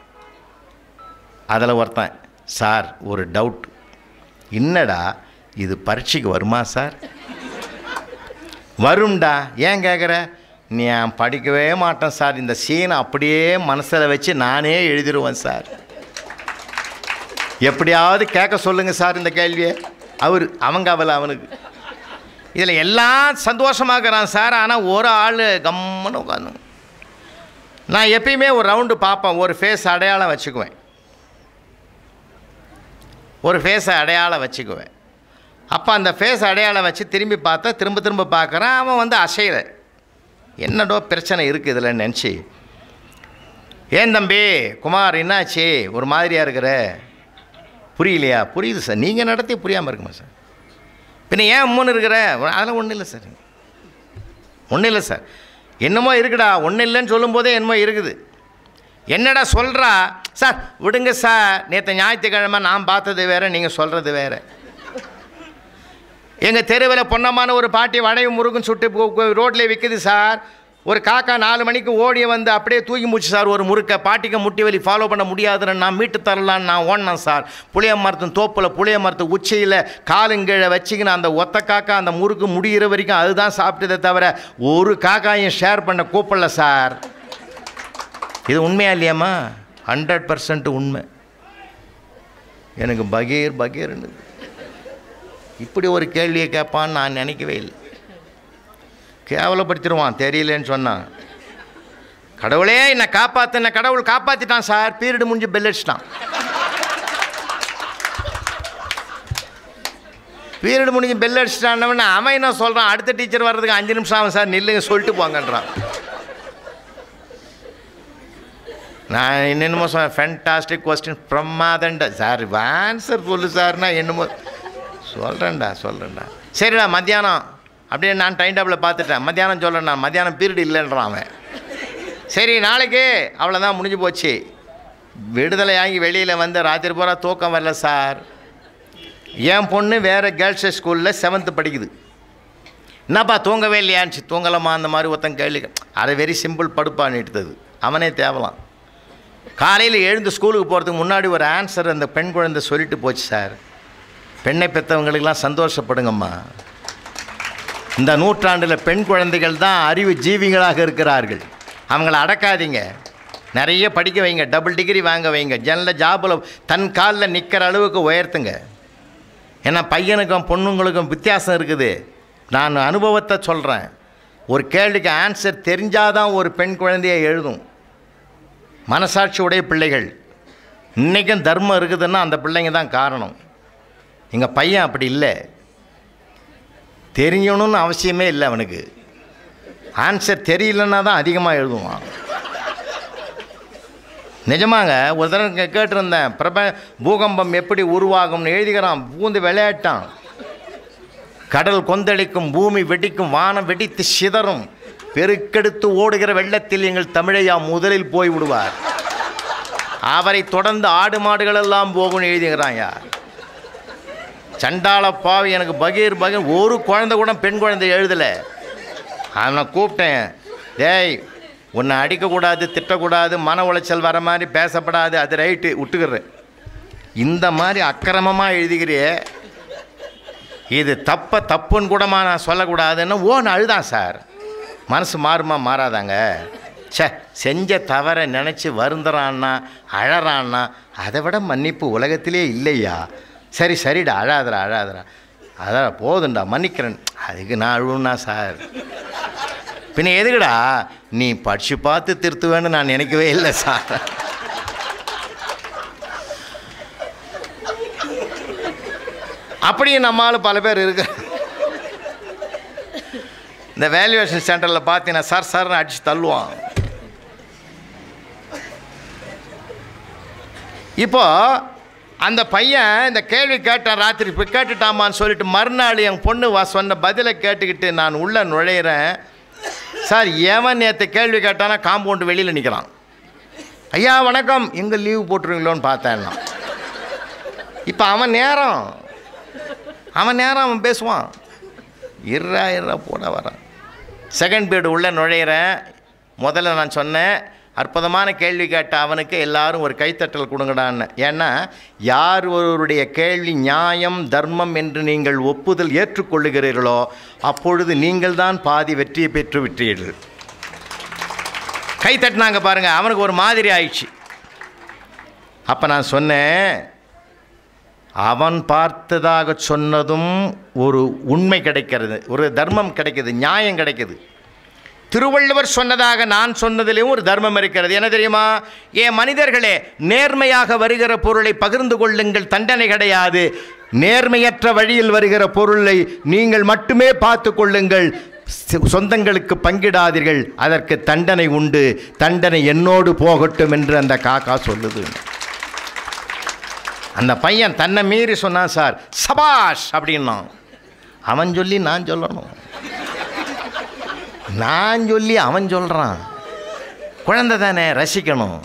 அதில் ஒருத்தன், சார் ஒரு டவுட், என்னடா இது பரீட்சைக்கு வருமா சார்? வரும்டா. ஏன் கேட்குற? நீ படிக்கவே மாட்டேன் சார், இந்த சீனை அப்படியே மனசில் வச்சு நானே எழுதிடுவேன் சார். எப்படியாவது கேட்க சொல்லுங்கள் சார் இந்த கேள்வியை. அவனுக்கு இதில் எல்லாம் சந்தோஷமாகறான் சார். ஆனால் ஒரு ஆள் கம்முன்னு உட்காந்து. நான் எப்பயுமே ஒரு ரவுண்டு பார்ப்பேன், ஒரு ஃபேஸ் அடையாளம் வச்சுக்குவேன். அப்போ அந்த ஃபேஸ் அடையாளம் வச்சு திரும்பி பார்த்தா திரும்ப பார்க்குறான். அவன் வந்து அசையலை. என்னடோ பிரச்சனை இருக்குது இதில் நினச்சி. ஏன் தம்பி குமார் என்னாச்சு, ஒரு மாதிரியாக இருக்கிற? புரியலையா? புரியுது சார், நீங்கள் நடத்தி புரியாமல் இருக்குமா சார்? பின்ன ஏன் முன்னு இருக்கிற? அதெல்லாம் ஒன்றும் இல்லை சார். என்னமோ இருக்குடா. ஒன்றும் இல்லைன்னு சொல்லும்போதே என்னமோ இருக்குது. என்னடா சொல்கிறா? சார் விடுங்க சார், நேற்று ஞாயிற்றுக்கிழமை நான் பார்த்தது வேறு, நீங்கள் சொல்கிறது வேறு. எங்கள் தெருவில் பொன்னமான ஒரு பாட்டி வடையும் முருகன் சுட்டு ரோட்டில் விற்குது சார். ஒரு காக்கா 4 மணிக்கு ஓடிய வந்து அப்படியே தூக்கி முடிச்சு சார் ஒரு முறுக்க. பாட்டிக்கு முட்டி வலி ஃபாலோ பண்ண முடியாதுன்னு நான் மீட்டு தரலான்னு நான் ஓடினேன் சார். புளிய மரத்தின் தோப்பில் புளிய மரத்து உச்சியில் காலுங்கீழே வச்சுக்கின்னு அந்த ஒத்த காக்கா அந்த முறுக்கு முடிகிற வரைக்கும் அதுதான் சாப்பிட்டதே தவிர ஒரு காக்காயும் ஷேர் பண்ண கூப்பிடல சார். இது உண்மையா இல்லையாம்மா? 100% உண்மை. எனக்கு பகீர்னு இப்படி ஒரு கேள்வியை கேட்பான்னு நான் நினைக்கவே இல்லை. கேவலப்படுத்திடுவான் தெரியலேன்னு சொன்னான். கடவுளே என்னை காப்பாற்றின, கடவுள் காப்பாற்றிட்டான் சார். பீரியடு முடிஞ்சு பெல் அடிச்சிட்டான். பீரியடு முடிஞ்சு பெல் அடிச்சிட்டான்னு அவன் என்ன சொல்கிறான், அடுத்த டீச்சர் வர்றதுக்கு 5 நிமிஷம் ஆகும் சார், நில்லுங்க சொல்லிட்டு போங்கன்றான். நான் என்னென்னமோ சொன்னேன், ஃபேண்டாஸ்டிக் கொஸ்டின், பிரமாதண்டா சார், ஆன்சர் சொல்லு சார்னா என்னமோ சொல்கிறேன்டா. சரிடா, மத்தியானம் அப்படியே நான் டைம் டேபிளில் பார்த்துட்டேன். மத்தியானம் சொல்கிறேன், நான் மத்தியானம் பீரியட் இல்லைன்றான் அவன். சரி நாளைக்கு அவ்வளோதான், முடிஞ்சு போச்சு. விடுதலையாகி வெளியில் வந்து ராத்திரி பூரா தூக்கம் வரல சார். என் பொண்ணு வேறு கேர்ள்ஸ் ஸ்கூலில் 7th படிக்குது. என்னப்பா தூங்கவே இல்லையான்னு, தூங்கலாமா அந்த மாதிரி ஒருத்தன் கேள்வி. அதை வெரி சிம்பிள், படுப்பான்னுட்டுது. அவனே தேவலாம். காலையில் எழுந்து ஸ்கூலுக்கு போகிறதுக்கு முன்னாடி ஒரு ஆன்சர் அந்த பெண் குழந்தை சொல்லிட்டு போச்சு சார். பெண்ணை பெற்றவங்களுக்கெல்லாம் சந்தோஷப்படுங்கம்மா. இந்த நூற்றாண்டில் பெண் குழந்தைகள் தான் அறிவு ஜீவிகளாக இருக்கிறார்கள். அவங்கள அடக்காதீங்க, நிறைய படிக்க வைங்க, டபுள் டிகிரி வாங்க வைங்க, ஜாபில் தன் காலில் நிற்கிற அளவுக்கு உயர்த்துங்க. ஏன்னா பையனுக்கும் பொண்ணுங்களுக்கும் வித்தியாசம் இருக்குது. நான் அனுபவத்தை சொல்கிறேன். ஒரு கேள்விக்கு ஆன்சர் தெரிஞ்சாதான் ஒரு பெண் குழந்தையை எழுதும். மனசாட்சி உடைய பிள்ளைகள். இன்றைக்கும் தர்மம் இருக்குதுன்னா அந்த பிள்ளைங்க தான் காரணம். எங்கள் பையன் அப்படி இல்லை, தெரியணும்னு அவசியமே இல்லை. அவனுக்கு ஆன்சர் தெரியலன்னா தான் அதிகமாக எழுதுவான். நிஜமாங்க. ஒரு தடவை கேட்டிருந்தேன், பூகம்பம் எப்படி உருவாகும்னு எழுதிக்கிறான். பூந்து விளையாட்டான். கடல் கொந்தளிக்கும், பூமி வெடிக்கும், வானம் வெடித்து சிதறும், பெருக்கெடுத்து ஓடுகிற வெள்ளத்தில் எங்கள் தமிழையா முதலில் போய் விடுவார், அவரை தொடர்ந்து ஆடு மாடுகள் எல்லாம் போகும்னு எழுதிக்கிறான். யார் சண்டாளப்பாவி, எனக்கு பகீர் ஒரு குழந்தை கூட பெண் குழந்தை எழுதலை. அவனை கூப்பிட்டேன், டேய் உன்னை அடிக்கக்கூடாது, திட்டக்கூடாது, மன உளைச்சல் வர மாதிரி பேசப்படாது, அது ரைட்டு விட்டுக்கிறேன். இந்த மாதிரி அக்கிரமமாக எழுதிக்கிறியே, இது தப்புன்னு கூடமா நான் சொல்லக்கூடாதுன்னு ஓன்னு அழுதான் சார். மனசு மாறுமா மாறாதாங்க? செஞ்ச தவறை நினச்சி வருந்துறான்னா அழறான்னா அதை விட மன்னிப்பு உலகத்திலே இல்லையா? சரிடா, அழாதரா, அதான் போதுண்டா, மன்னிக்கிறேன். அதுக்கு நான் அழுவுன்னா சார், பின்ன எதுக்குடா நீ படித்து பார்த்து திருத்துவேன்னு நான் நினைக்கவே இல்லை சார். அப்படியும் நம்மளால் பல பேர் இருக்கு. இந்த வேல்யூவேஷன் சென்டரில் பார்த்தீங்கன்னா சார்னு அடித்து தள்ளுவான். இப்போ அந்த பையன் இந்த கேள்வி கேட்டான், ராத்திரி இப்போ கேட்டுட்டாமான்னு சொல்லிட்டு மறுநாள் என் பொண்ணு சொன்ன பதிலை கேட்டுக்கிட்டு நான் உள்ளே நுழையிறேன். சார் எவன் நேற்று கேள்வி கேட்டானா காம்பவுண்டு வெளியில் நிற்கிறான். ஐயா வணக்கம், எங்கே லீவு போட்டுருவீங்களோன்னு பார்த்தேன். இப்போ அவன் நேரம் அவன் பேசுவான். இர்றா போட வரான். செகண்ட் பீரியட் உள்ளே நுழையிறேன். முதல்ல நான் சொன்னேன், அற்புதமான கேள்வி கேட்ட அவனுக்கு எல்லாரும் ஒரு கைத்தட்டல் கொடுங்கடான்னு. ஏன்னா யார் ஒருவருடைய கேள்வி நியாயம் தர்மம் என்று நீங்கள் ஒப்புதல் ஏற்றுக்கொள்ளுகிறீர்களோ அப்பொழுது நீங்கள் தான் பாதி வெற்றியை பெற்று விட்டீர்கள். கைத்தட்டினாங்க பாருங்கள், அவனுக்கு ஒரு மாதிரி ஆயிடுச்சு. அப்போ நான் சொன்னேன், அவன் பார்த்ததாக சொன்னதும் ஒரு உண்மை கிடைக்கிறது, ஒரு தர்மம் கிடைக்கிது, நியாயம் கிடைக்கிது. திருவள்ளுவர் சொன்னதாக நான் சொன்னதிலேயும் ஒரு தர்மம் இருக்கிறது. என்ன தெரியுமா? மனிதர்களே, நேர்மையாக வருகிற பொருளை பகிர்ந்து கொள்ளுங்கள், தண்டனை கிடையாது. நேர்மையற்ற வழியில் வருகிற பொருளை நீங்கள் மட்டுமே பார்த்து கொள்ளுங்கள், சொந்தங்களுக்கு பங்கிடாதீர்கள், அதற்கு தண்டனை உண்டு, தண்டனை என்னோடு போகட்டும் என்று அந்த காக்கா சொல்லுது. அந்த பையன் தன்னை மீறி சொன்னான் சார், சபாஷ் அப்படின்னா. அவன் சொல்லி நான் சொல்லணும், நான் சொல்லி அவன் சொல்கிறான். குழந்தை தானே, ரசிக்கணும்.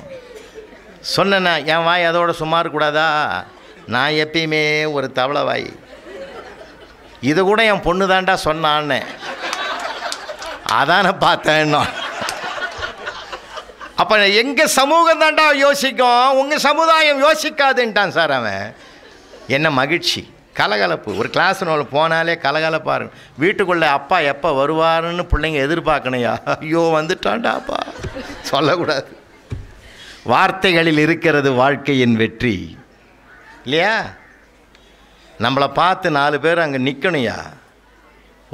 சொன்னேன்னா என் வாய் அதோட சும்மா இருக்கக்கூடாதா? நான் எப்பயுமே ஒரு தவளை வாய். இது கூட என் பொண்ணு தாண்டா சொன்னான்னு அதான பார்த்தேன். அப்போ எங்கள் சமூகம் தாண்டா யோசிக்கும், உங்கள் சமுதாயம் யோசிக்காதுன்ட்டான் சார் அவன். என்ன மகிழ்ச்சி, கலகலப்பு. ஒரு கிளாஸ் ரூமில் போனாலே கலகலப்பாக இருக்கும். வீட்டுக்குள்ளே அப்பா எப்போ வருவாருன்னு பிள்ளைங்க எதிர்பார்க்கணையா? ஐயோ வந்துட்டான்டா அப்பா சொல்லக்கூடாது. வார்த்தைகளில் இருக்கிறது வாழ்க்கையின் வெற்றி இல்லையா? நம்மளை பார்த்து 4 பேர் அங்கே நிற்கணுயா,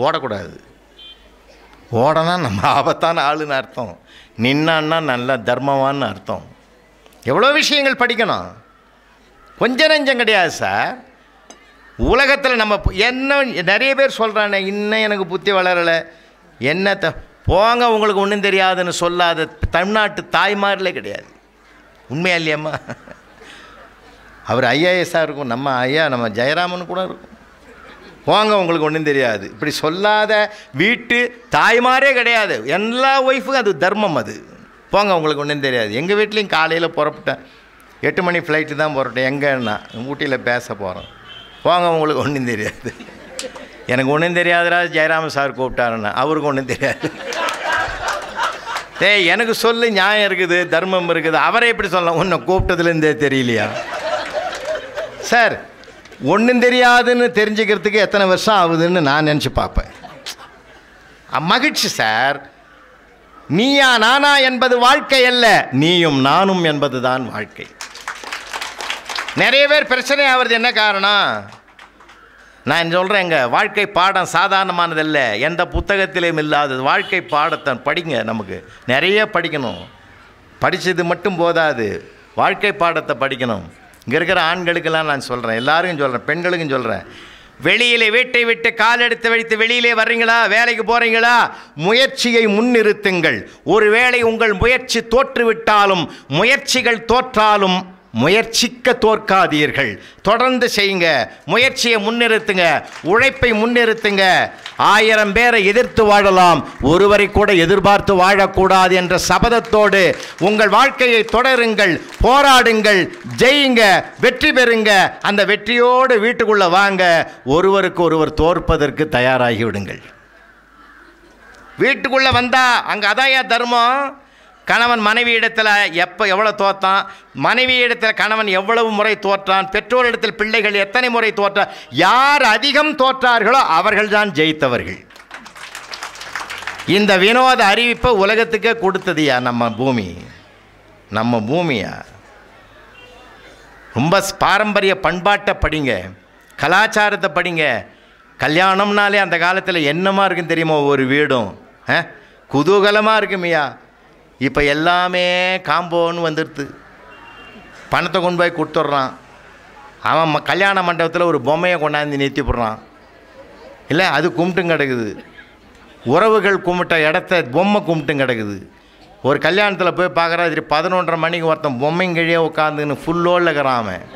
ஓடக்கூடாது. ஓடனா நம்ம ஆபத்தான ஆளுன்னு அர்த்தம், நின்னான்னா நல்ல தர்மவான்னு அர்த்தம். எவ்வளோ விஷயங்கள் படிக்கணும், கொஞ்சம் நெஞ்சம் கிடையாது சார். உலகத்தில் நம்ம என்ன நிறைய பேர் சொல்கிறானே, இன்னும் எனக்கு புத்தி வளரலை, என்ன போங்க உங்களுக்கு ஒன்றும் தெரியாதுன்னு சொல்லாத தமிழ்நாட்டு தாய்மார்களே கிடையாது. உண்மையா இல்லையம்மா? அவர் ஐஏஎஸ்ஸாக இருக்கும், நம்ம ஐயா நம்ம ஜெயராமன் கூட இருக்கும். போங்க உங்களுக்கு ஒன்றும் தெரியாது. இப்படி சொல்லாத வீட்டு தாய்மாரே கிடையாது. எல்லா ஒய்ஃபுக்கும் அது தர்மம். அது போங்க உங்களுக்கு ஒன்றும் தெரியாது. எங்கள் வீட்லேயும் காலையில் புறப்பட்டேன், 8 மணி ஃப்ளைட்டு தான் புறப்பட்டேன். எங்கன்னா ஊட்டியில் பேச போகிறோம். போங்க உங்களுக்கு ஒன்றும் தெரியாது. எனக்கு ஒன்றும் தெரியாதுடா ஜெயராம சார் கூப்பிட்டாருன்னா அவருக்கு ஒன்றும் தெரியாது. எனக்கு சொல்லு, நியாயம் இருக்குது, தர்மம் இருக்குது. அவரே எப்படி சொல்லலாம், உன்னை கூப்பிட்டதுலேருந்தே தெரியலையா சார்? ஒன்றும் தெரியாதுன்னு தெரிஞ்சுக்கிறதுக்கு எத்தனை வருஷம் ஆகுதுன்னு நான் நினச்சி பார்ப்பேன். மகிழ்ச்சி சார். நீயா நானா என்பது வாழ்க்கை அல்ல, நீயும் நானும் என்பது தான் வாழ்க்கை. நிறைய பேர் பிரச்சனை ஆகிறது என்ன காரணம்? நான் சொல்கிறேங்க, வாழ்க்கை பாடம் சாதாரணமானதல்ல, எந்த புத்தகத்திலையும் இல்லாதது. வாழ்க்கை பாடத்தை படிங்க. நமக்கு நிறைய படிக்கணும். படித்தது மட்டும் போதாது, வாழ்க்கை பாடத்தை படிக்கணும். இங்கே இருக்கிற ஆண்களுக்கெல்லாம் நான் சொல்கிறேன், எல்லாருக்கும் சொல்கிறேன், பெண்களுக்கும் சொல்கிறேன். வெளியிலே வீட்டை விட்டு கால் எடுத்து வைத்து வெளியிலே வர்றீங்களா, வேலைக்கு போகிறீங்களா, முயற்சியை முன்னிறுத்துங்கள். ஒருவேளை உங்கள் முயற்சி தோற்றுவிட்டாலும், முயற்சிகள் தோற்றாலும் முயற்சிக்க தோற்காதீர்கள். தொடர்ந்து செய்யுங்க, முயற்சியை முன்னிறுத்துங்க, உழைப்பை முன்னிறுத்துங்க. 1000 பேரை எதிர்த்து வாழலாம், ஒருவரை கூட எதிர்பார்த்து வாழக்கூடாது என்ற சபதத்தோடு உங்கள் வாழ்க்கையை தொடருங்கள், போராடுங்கள், ஜெயிங்க, வெற்றி பெறுங்க. அந்த வெற்றியோடு வீட்டுக்குள்ளே வாங்க. ஒருவருக்கு ஒருவர் தோற்பதற்கு தயாராகி விடுங்கள். வீட்டுக்குள்ளே வந்தால் அங்கே அதான் தர்மம். கணவன் மனைவி இடத்துல எவ்வளோ தோற்றான், மனைவி இடத்துல கணவன் எவ்வளவு முறை தோற்றான், பெற்றோர் இடத்தில் பிள்ளைகள் எத்தனை முறை தோற்றார், யார் அதிகம் தோற்றார்களோ அவர்கள்தான் ஜெயித்தவர்கள். இந்த வினோத அறிவிப்பை உலகத்துக்கே கொடுத்ததுயா நம்ம பூமி. நம்ம பூமியா. ரொம்ப பாரம்பரிய பண்பாட்டை படிங்க, கலாச்சாரத்தை படிங்க. கல்யாணம்னாலே அந்த காலத்தில் என்னமா இருக்குன்னு தெரியுமா? ஒரு வீடும் குதூகலமாக இருக்குமையா. இப்போ எல்லாமே காம்போன்னு வந்துடுது. பணத்தை கொண்டு போய் கொடுத்துட்றான். அவன் கல்யாண மண்டபத்தில் ஒரு பொம்மையை கொண்டாந்து நிறுத்தி போடுறான். இல்லை, அது கும்பிட்டும் கிடக்குது. உறவுகள் கும்பிட்ட இடத்த பொம்மை கும்பிட்டும் கிடக்குது. ஒரு கல்யாணத்தில் போய் பார்க்குறா, 11:30 மணிக்கு ஒருத்தன் பொம்மைங்கழியே உட்காந்துன்னு ஃபுல்லோடு இருக்கிறான். அவன்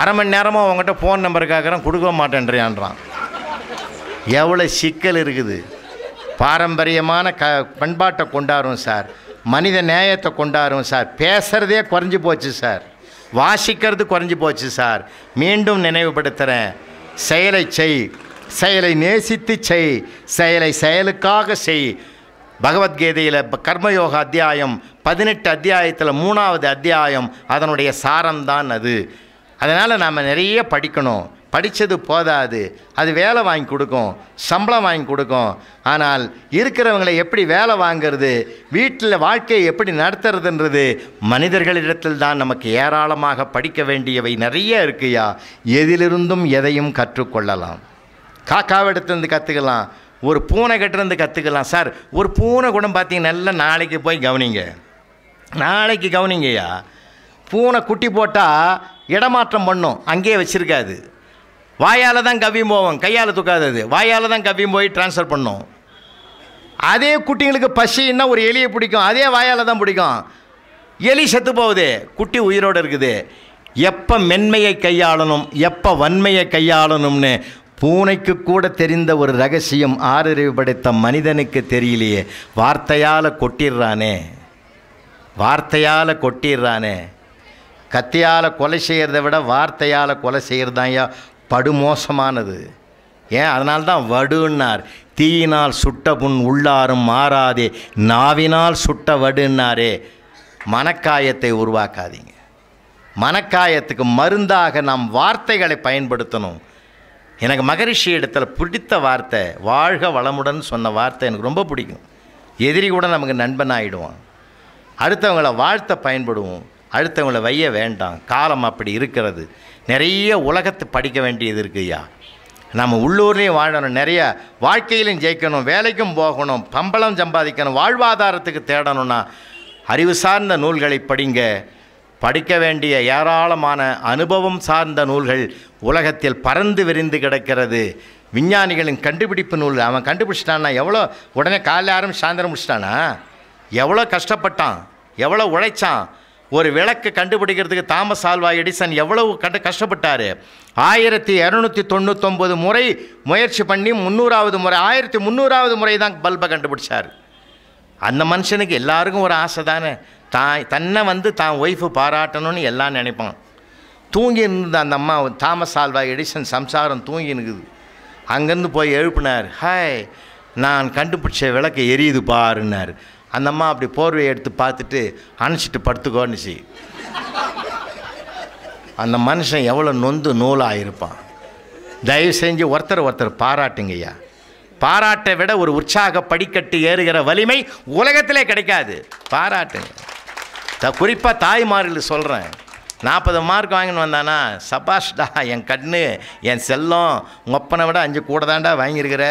அரை மணி நேரமாக அவங்ககிட்ட ஃபோன் நம்பர் கேட்குறான், கொடுக்க மாட்டேன்றான்றான். எவ்வளோ சிக்கல் இருக்குது. பாரம்பரியமான பண்பாட்டை கொண்டாடும் சார், மனித நேயத்தை கொண்டாடும் சார். பேசுகிறதே குறைஞ்சி போச்சு சார், வாசிக்கிறது குறைஞ்சி போச்சு சார். மீண்டும் நினைவுபடுத்துகிறேன், செயலை செய், செயலை நேசித்து செய், செயலை செயலுக்காக செய். பகவத்கீதையில் கர்மயோக அத்தியாயம் 18 அத்தியாயத்தில் 3வது அத்தியாயம் அதனுடைய சாரம்தான் அது. அதனால் நாம் நிறைய படிக்கணும். படித்தது போதாது, அது வேலை வாங்கி கொடுக்கும், சம்பளம் வாங்கி கொடுக்கும். ஆனால் இருக்கிறவங்களை எப்படி வேலை வாங்கிறது, வீட்டில் வாழ்க்கையை எப்படி நடத்துறதுன்றது மனிதர்களிடத்தில் தான் நமக்கு ஏராளமாக படிக்க வேண்டியவை நிறைய இருக்குயா. எதிலிருந்தும் எதையும் கற்றுக்கொள்ளலாம். காக்காவிடத்துலேருந்து கற்றுக்கலாம், ஒரு பூனை கிட்டேருந்து கற்றுக்கலாம் சார். ஒரு பூனை கூட பார்த்தீங்கன்னா நல்லா நாளைக்கு போய் கவனிங்க, நாளைக்கு கவனிங்கய்யா. பூனை குட்டி போட்டால் இடமாற்றம் பண்ணும், அங்கேயே வச்சுருக்காது. வாயால் தான் கவ்வியும் போவோம், கையால் தூக்காதது. வாயால் தான் கவ்வியும் போய் ட்ரான்ஸ்ஃபர் பண்ணும். அதே குட்டிங்களுக்கு பசின்னா ஒரு எலியை பிடிக்கும், அதே வாயால் தான் பிடிக்கும். எலி செத்து போகுது, குட்டி உயிரோடு இருக்குது. எப்போ மென்மையை கையாளணும், எப்போ வன்மையை கையாளணும்னு பூனைக்கு கூட தெரிந்த ஒரு ரகசியம் ஆறறிவு படைத்த மனிதனுக்கு தெரியலையே. வார்த்தையால் கொட்டிடுறானே, வார்த்தையால் கொட்டிடுறானே. கத்தியால் கொலை செய்கிறத விட வார்த்தையால் கொலை செய்கிறது தான் படுமோசமானது. ஏன்? அதனால்தான் வடுன்னார். தீயினால் சுட்ட புண் உள்ளாரும் மாறாதே, நாவினால் சுட்ட வடுன்னாரே. மனக்காயத்தை உருவாக்காதீங்க. மனக்காயத்துக்கு மருந்தாக நாம் வார்த்தைகளை பயன்படுத்தணும். எனக்கு மகரிஷி இடத்துல பிடித்த வார்த்தை வாழ்க வளமுடன் சொன்ன வார்த்தை எனக்கு ரொம்ப பிடிக்கும். எதிரி கூட நமக்கு நண்பன் ஆகிடுவான். அடுத்தவங்களை வாழ்த்த பயன்படுவோம், அடுத்தவங்களை வைய வேண்டாம். காலம் அப்படி இருக்கிறது. நிறைய உலகத்தை படிக்க வேண்டியது இருக்குய்யா. நம்ம உள்ளூர்லேயும் வாழணும், நிறைய வாழ்க்கையிலும் ஜெயிக்கணும், வேலைக்கும் போகணும், பம்பளம் சம்பாதிக்கணும், வாழ்வாதாரத்துக்கு தேடணும்னா அறிவு சார்ந்த நூல்களை படிங்க. படிக்க வேண்டிய ஏராளமான அனுபவம் சார்ந்த நூல்கள் உலகத்தில் பறந்து விரிந்து கிடக்கிறது. விஞ்ஞானிகளின் கண்டுபிடிப்பு நூல் அவன் கண்டுபிடிச்சிட்டான்னா எவ்வளோ, உடனே காலையில் ஆரம்பிச்சு சாயந்தரம் முடிச்சிட்டானா, எவ்வளோ கஷ்டப்பட்டான், எவ்வளோ உழைச்சான். ஒரு விளக்கு கண்டுபிடிக்கிறதுக்கு தாமஸ் ஆல்வா எடிசன் எவ்வளவு கஷ்டப்பட்டார். 1299 முறை முயற்சி பண்ணி 300வது முறை 1300வது முறை தான் பல்பை கண்டுபிடிச்சார். அந்த மனுஷனுக்கு எல்லாருக்கும் ஒரு ஆசை தானே, தன்னை தான் ஒய்ஃபு பாராட்டணும்னு எல்லாம் நினைப்பான். தூங்கி இருந்த அந்த அம்மா தாமஸ் ஆல்வா எடிசன் சம்சாரம் தூங்கி இருக்குது. அங்கேருந்து போய் எழுப்பினார். ஹாய், நான் கண்டுபிடிச்ச விளக்கு எரியுது பாருன்னார். அந்த அம்மா அப்படி போர்வையை எடுத்து பார்த்துட்டு அணைச்சிட்டு படுத்துக்கோன்னுச்சு. அந்த மனுஷன் எவ்வளோ நொந்து நூலாக இருப்பான். தயவு செஞ்சு ஒருத்தர் பாராட்டுங்கய்யா. பாராட்டை விட ஒரு உற்சாக படிக்கட்டு ஏறுகிற வலிமை உலகத்திலே கிடைக்காது. பாராட்டுங்க. குறிப்பாக தாய்மார்கள் சொல்கிறேன். 40 மார்க் வாங்கின்னு வந்தானா, சபாஷ்டா என் கண்ணு என் செல்லம், உங்கள் அப்பனை விட 5 கூட தாண்டா வாங்கியிருக்கிற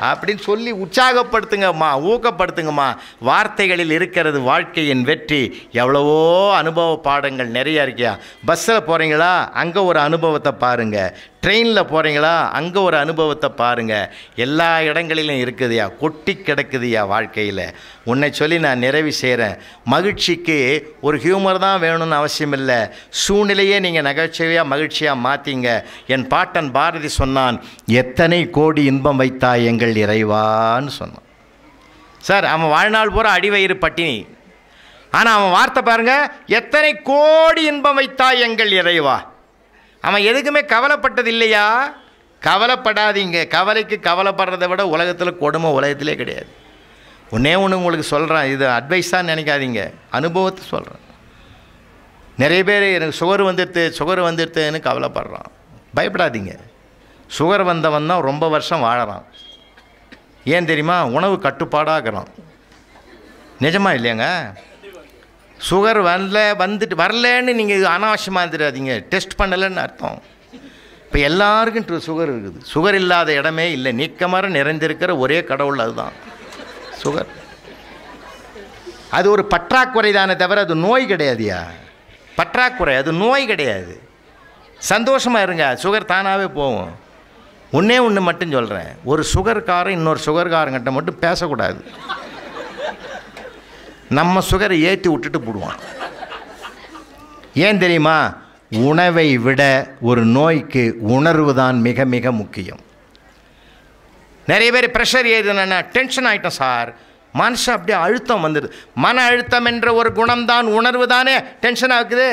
அப்படின்னு சொல்லி உற்சாகப்படுத்துங்கம்மா, ஊக்கப்படுத்துங்கம்மா. வார்த்தைகளில் இருக்கிறது வாழ்க்கையின் வெற்றி. எவ்வளவோ அனுபவ பாடங்கள் நிறையா இருக்கியா. பஸ்ஸில் போகிறீங்களா, அங்கே ஒரு அனுபவத்தை பாருங்கள். ட்ரெயினில் போகிறீங்களா, அங்கே ஒரு அனுபவத்தை பாருங்கள். எல்லா இடங்களிலும் இருக்குதுயா, கொட்டி கிடக்குதுயா வாழ்க்கையில். உன்னை சொல்லி நான் நிறைவு செய்கிறேன். மகிழ்ச்சிக்கு ஒரு ஹியூமர் தான் வேணும்னு அவசியம் இல்லை. சூழ்நிலையே நீங்கள் நகைச்சுவையாக மகிழ்ச்சியாக மாற்றிங்க. என் பாட்டன் பாரதி சொன்னான், எத்தனை கோடி இன்பம் வைத்தாய் எங்கள் இறைவான்னு சொன்னான். சார், அவன் வாழ்நாள் பூரா அடிவயிறு பட்டினி. ஆனால் அவன் வார்த்தை பாருங்கள், எத்தனை கோடி இன்பம் வைத்தாய் எங்கள் இறைவா. அவன் எதுக்குமே கவலைப்பட்டது இல்லையா. கவலைப்படாதீங்க. கவலைக்கு கவலைப்படுறதை விட உலகத்தில் கொடுமை உலகத்திலே கிடையாது. ஒன்றே ஒன்று உங்களுக்கு சொல்கிறேன், இது அட்வைஸாக நினைக்காதீங்க, அனுபவத்தை சொல்கிறேன். நிறைய பேர் எனக்கு சுகர் வந்துடுத்துன்னு கவலைப்படுறான். பயப்படாதீங்க. சுகர் வந்தவன் தான் ரொம்ப வருஷம் வாழறான். ஏன் தெரியுமா? உணவு கட்டுப்பாடாகிறான். நிஜமா இல்லையாங்க? சுகர் வரலன்னு நீங்கள் அனாவசியமாக இருந்துடாதீங்க. டெஸ்ட் பண்ணலைன்னு அர்த்தம். இப்போ எல்லாருக்கும் சுகர் இருக்குது. சுகர் இல்லாத இடமே இல்லை. நீக்கமர நிறைந்திருக்கிற ஒரே கடவுள் அதுதான் சுகர். அது ஒரு பற்றாக்குறை தானே தவிர அது நோய் கிடையாதுயா. பற்றாக்குறை, அது நோய் கிடையாது. சந்தோஷமாக இருங்க, சுகர் தானாகவே போகும். ஒன்றே ஒன்று மட்டும் சொல்கிறேன், ஒரு சுகர்காரன் இன்னொரு சுகர்காரங்கிட்ட மட்டும் பேசக்கூடாது. நம்ம சுகரை ஏற்றி விட்டுட்டு போடுவான். ஏன் தெரியுமா? உணவை விட ஒரு நோய்க்கு உணர்வு தான் மிக மிக முக்கியம். நிறைய பேர் ப்ரெஷர் ஏறுதுன்னா டென்ஷன் ஆகிட்டோம் சார், மனுஷன் அப்படியே அழுத்தம் வந்துடுது. மன அழுத்தம் என்ற ஒரு குணம்தான் உணர்வு தானே டென்ஷன் ஆகுது.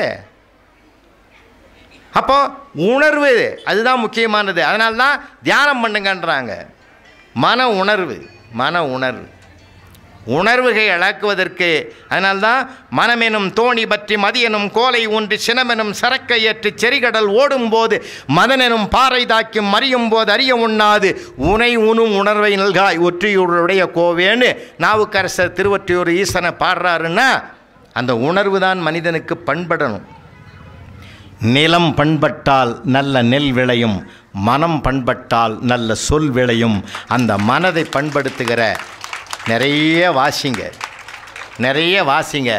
அப்போ உணர்வு அதுதான் முக்கியமானது. அதனால தான் தியானம் பண்ணுங்கன்றாங்க. மன உணர்வு உணர்வுகளை இழக்குவதற்கு. அதனால்தான் மனமெனும் தோணி பற்றி மதியனும் கோலை ஊன்றி சினமெனும் சரக்கை ஏற்றி செறிகடல் ஓடும்போது மதனெனும் பாறை தாக்கி மறியும் போது அறிய உண்ணாது உனை உணும் உணர்வை நல்காய் ஒற்றியூருடைய கோவேன்னு நாவுக்கரசர் திருவொற்றியூர் ஈசனை பாடுறாருன்னா அந்த உணர்வு தான் மனிதனுக்கு பண்படணும். நிலம் பண்பட்டால் நல்ல நெல் விளையும், மனம் பண்பட்டால் நல்ல சொல் விளையும். அந்த மனதை பண்படுத்துகிற நிறைய வாசிங்க.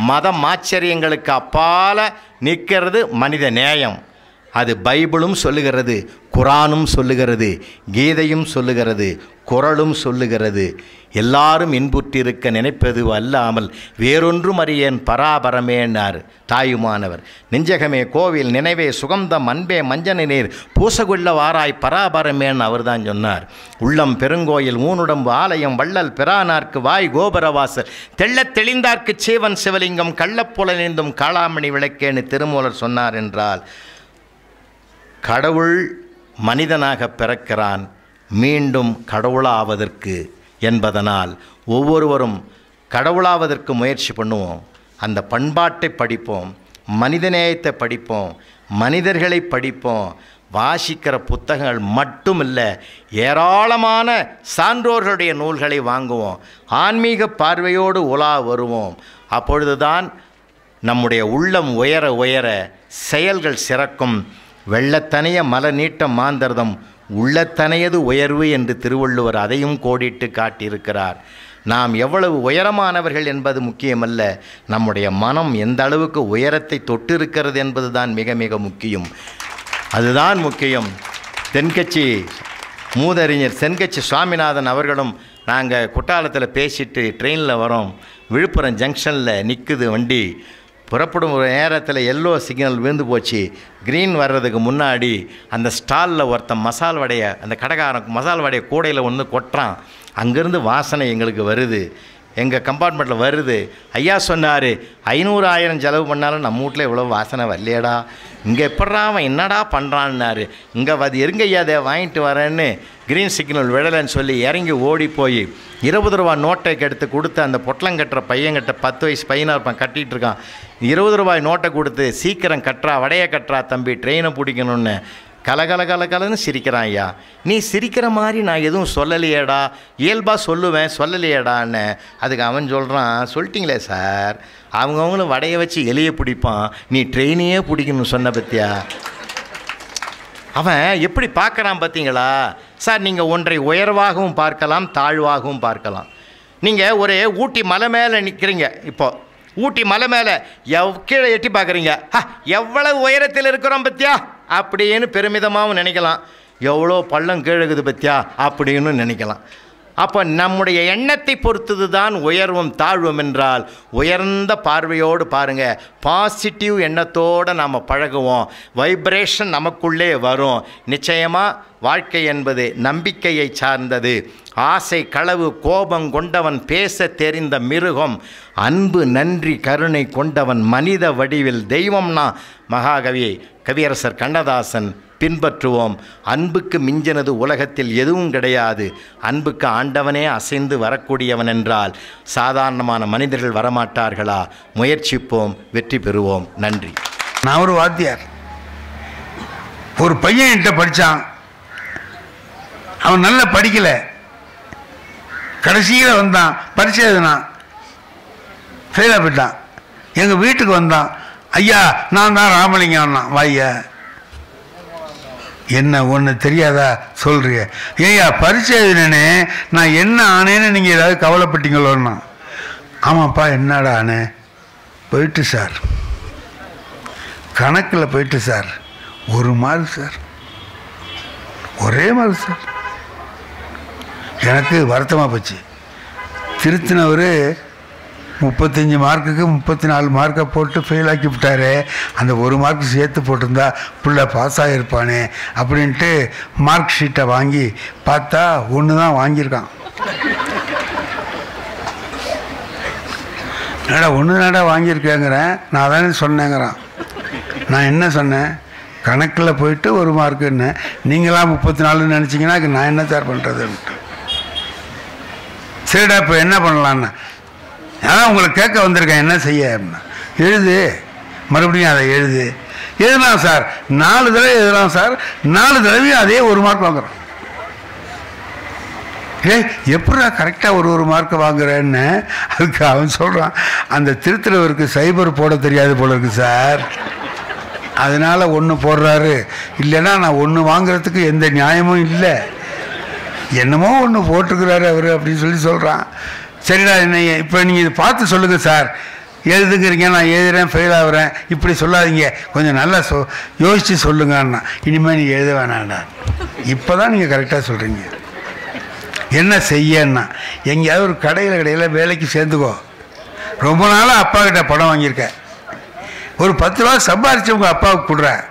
மதம் ஆச்சரியங்களுக்கு அப்பால நிற்கிறது மனித நேயம். அது பைபிளும் சொல்லுகிறது, குரானும் சொல்லுகிறது, கீதையும் சொல்லுகிறது, குறளும் சொல்லுகிறது. எல்லாரும் இன்புற்றிருக்க நினைப்பது அல்லாமல் வேறொன்றும் அறியேன் பராபரமேனார் தாயுமானவர். நெஞ்சகமே கோவில் நினைவே சுகந்தம் அன்பே மஞ்சன நீர் பூசகுள்ள வாராய் பராபரமேன் அவர் தான் சொன்னார். உள்ளம் பெருங்கோயில் ஊனுடம்பு ஆலயம் வள்ளல் பிரானார்க்கு வாய் கோபுரவாசல் தெள்ளத் தெளிந்தார்க்கு சீவன் சிவலிங்கம் கள்ளப்புலனிந்தும் காளாமணி விளக்கேன்னு திருமூலர் சொன்னார் என்றால், கடவுள் மனிதனாக பிறக்கிறான் மீண்டும் கடவுளாவதற்கு என்பதனால் ஒவ்வொருவரும் கடவுளாவதற்கு முயற்சி பண்ணுவோம். அந்த பண்பாட்டை படிப்போம், மனிதநேயத்தை படிப்போம், மனிதர்களை படிப்போம். வாசிக்கிற புத்தகங்கள் மட்டும் இல்லை, ஏராளமான சான்றோர்களுடைய நூல்களை வாங்குவோம். ஆன்மீக பார்வையோடு உலா வருவோம். அப்பொழுதுதான் நம்முடைய உள்ளம் உயர உயர செயல்கள் சிறக்கும். வெள்ளத்தனைய மல நீட்ட மாந்தர்தம் உள்ளத்தனையது உயர்வு என்று திருவள்ளுவர் அதையும் கோடிட்டு காட்டியிருக்கிறார். நாம் எவ்வளவு உயரமானவர்கள் என்பது முக்கியமல்ல, நம்முடைய மனம் எந்த அளவுக்கு உயரத்தை தொட்டிருக்கிறது என்பது தான் மிக மிக முக்கியம். அதுதான் முக்கியம். தென்கட்சி மூதறிஞர் தென்கட்சி சுவாமிநாதன் அவர்களும் நாங்கள் குற்றாலத்தில் பேசிட்டு ட்ரெயினில் வரோம். விழுப்புரம் ஜங்ஷனில் நிற்குது வண்டி. புறப்படும் ஒரு நேரத்தில் எல்லோ சிக்னல் விழுந்து போச்சு. க்ரீன் வர்றதுக்கு முன்னாடி அந்த ஸ்டாலில் ஒருத்தன் மசால் வடையை, அந்த கடைக்காரன் மசால் வடையை கூடையில் ஒன்று கொட்டுறான். அங்கேருந்து வாசனை எங்களுக்கு வருது, எங்கள் கம்பார்ட்மெண்ட்டில் வருது. ஐயா சொன்னார், 500,000 செலவு பண்ணாலும் நம்ம வீட்டில் இவ்வளோ வாசனை வரலையடா, இங்கே எப்பட்றா அவன் என்னடா பண்ணுறான்னாரு. இங்கே இருங்க ஐயா அதை வாங்கிட்டு வரேன்னு க்ரீன் சிக்னல் விழலைன்னு சொல்லி இறங்கி ஓடி போய் 20 ரூபா நோட்டை எடுத்து கொடுத்து அந்த பொட்டலம் கட்டுற பையன்கிட்ட 10 வயசு பையனாக இருப்பான், கட்டிகிட்டு இருக்கான். 20 ரூபாய் நோட்டை கொடுத்து சீக்கிரம் கட்டுறா, வடையை கட்டுறா தம்பி, ட்ரெயினை பிடிக்கணுன்னு கலகலன்னு சிரிக்கிறான். ஐயா நீ சிரிக்கிற மாதிரி நான் எதுவும் சொல்லலையேடா, இயல்பாக சொல்லுவேன் சொல்லலையேடான்னு. அதுக்கு அவன் சொல்கிறான், சொல்லிட்டீங்களே சார், அவங்கவுங்களும் வடையை வச்சு எலியை பிடிப்பான், நீ ட்ரெயினையே பிடிக்கணும்னு சொன்ன பற்றியா. அவன் எப்படி பார்க்குறான் பார்த்தீங்களா சார். நீங்கள் ஒன்றை உயர்வாகவும் பார்க்கலாம், தாழ்வாகவும் பார்க்கலாம். நீங்கள் ஒரு ஊட்டி மலை மேலே நிற்கிறீங்க, இப்போது ஊட்டி மலை மேலே கீழே எட்டி பார்க்குறீங்க, எவ்வளவு உயரத்தில் இருக்கிறோம் பத்தியா அப்படின்னு பெருமிதமாகவும் நினைக்கலாம். எவ்வளோ பள்ளம் கீழகுது பத்தியா அப்படின்னு நினைக்கலாம். அப்போ நம்முடைய எண்ணத்தை பொறுத்தது தான் உயர்வும் தாழ்வும் என்றால், உயர்ந்த பார்வையோடு பாருங்கள், பாசிட்டிவ் எண்ணத்தோடு நாம் பழகுவோம், வைப்ரேஷன் நமக்குள்ளே வரும். நிச்சயமாக வாழ்க்கை என்பது நம்பிக்கையை சார்ந்தது. ஆசை, களவு, கோபம் கொண்டவன் பேச தெரிந்த மிருகம், அன்பு, நன்றி, கருணை கொண்டவன் மனித வடிவில் தெய்வம்னா மகாகவி கவியரசர் கண்ணதாசன். பின்பற்றுவோம். அன்புக்கு மிஞ்சினது உலகத்தில் எதுவும் கிடையாது. அன்புக்கு ஆண்டவனே அசைந்து வரக்கூடியவன் என்றால் சாதாரணமான மனிதர்கள் வரமாட்டார்களா? முயற்சிப்போம், வெற்றி பெறுவோம். நன்றி. நான் ஒரு வாத்தியார். ஒரு பையன் என்கிட்ட படித்தான், அவன் நல்லா படிக்கலை, கடைசியில் வந்தான், பரிசை எழுதினான், ஃபெயிலாக போயிட்டான். எங்கள் வீட்டுக்கு வந்தான், ஐயா நான் தான் ராமலிங்கம்னா. வாய்யா என்ன ஒன்று தெரியாதா சொல்கிறிய? ஏய்யா பரிசை எழுதினே, நான் என்ன ஆனேன்னு நீங்கள் ஏதாவது கவலைப்பட்டீங்களோன்னா? ஆமாப்பா என்னடா ஆனே? போயிட்டு சார், கணக்கில் போயிட்டு சார், 1 மார்க் சார், ஒரே மார்க் சார். எனக்கு வருத்தமாக போச்சு. திருத்தினவர் 35 மார்க்குக்கு 34 மார்க்கை போட்டு ஃபெயில் ஆக்கி விட்டாரு. அந்த 1 மார்க் சேர்த்து போட்டிருந்தா பிள்ளை பாஸ் ஆகிருப்பானே அப்படின்ட்டு மார்க் ஷீட்டை வாங்கி பார்த்தா 1 தான் வாங்கியிருக்கான். என்னடா 1 தானடா வாங்கியிருக்கேங்கிறேன், நான் தானே சொன்னேங்கிறான். நான் என்ன சொன்னேன்? கணக்கில் போயிட்டு 1 மார்க்குன்னு, நீங்களாம் 34 நினச்சிங்கன்னா நான் என்ன சார் பண்ணுறதுன்ட்டு. சரிடா இப்போ என்ன பண்ணலான்னா, அதான் உங்களை கேட்க வந்திருக்கேன், என்ன செய்ய? எழுது, மறுபடியும் அதை எழுதலாம் சார், 4 தடவை எழுதலாம் சார், 4 தடவையும் அதே 1 மார்க் வாங்குறோம். எப்படா கரெக்டாக ஒரு மார்க்கை வாங்குறேன்னு. அதுக்கு அவன் சொல்கிறான், அந்த திருத்துறவருக்கு சைபர் போட தெரியாது போல இருக்கு சார், அதனால் 1 போடுறாரு, இல்லைன்னா நான் 1 வாங்குறதுக்கு எந்த நியாயமும் இல்லை, என்னமோ 1 போட்டிருக்கிறாரு அவர் அப்படின்னு சொல்கிறான். சரிடா என்ன இப்போ நீங்கள் இதை பார்த்து சொல்லுங்கள் சார், எழுதுங்கிறீங்க, நான் எழுதுகிறேன் ஃபெயில் ஆகிறேன், இப்படி சொல்லாதீங்க, கொஞ்சம் நல்லா யோசித்து சொல்லுங்கண்ணா. இனிமேல் நீங்கள் எழுத வேணாண்டா, இப்போ தான் நீங்கள் கரெக்டாக சொல்கிறீங்க. என்ன செய்யன்னா, எங்கேயாவது ஒரு கடையில் வேலைக்கு சேர்ந்துக்கோ, ரொம்ப நாளாக அப்பா கிட்ட பணம் வாங்கியிருக்கேன், ஒரு 10 ரூபா சம்பாரித்து உங்கள் அப்பாவுக்கு கொடுறேன்.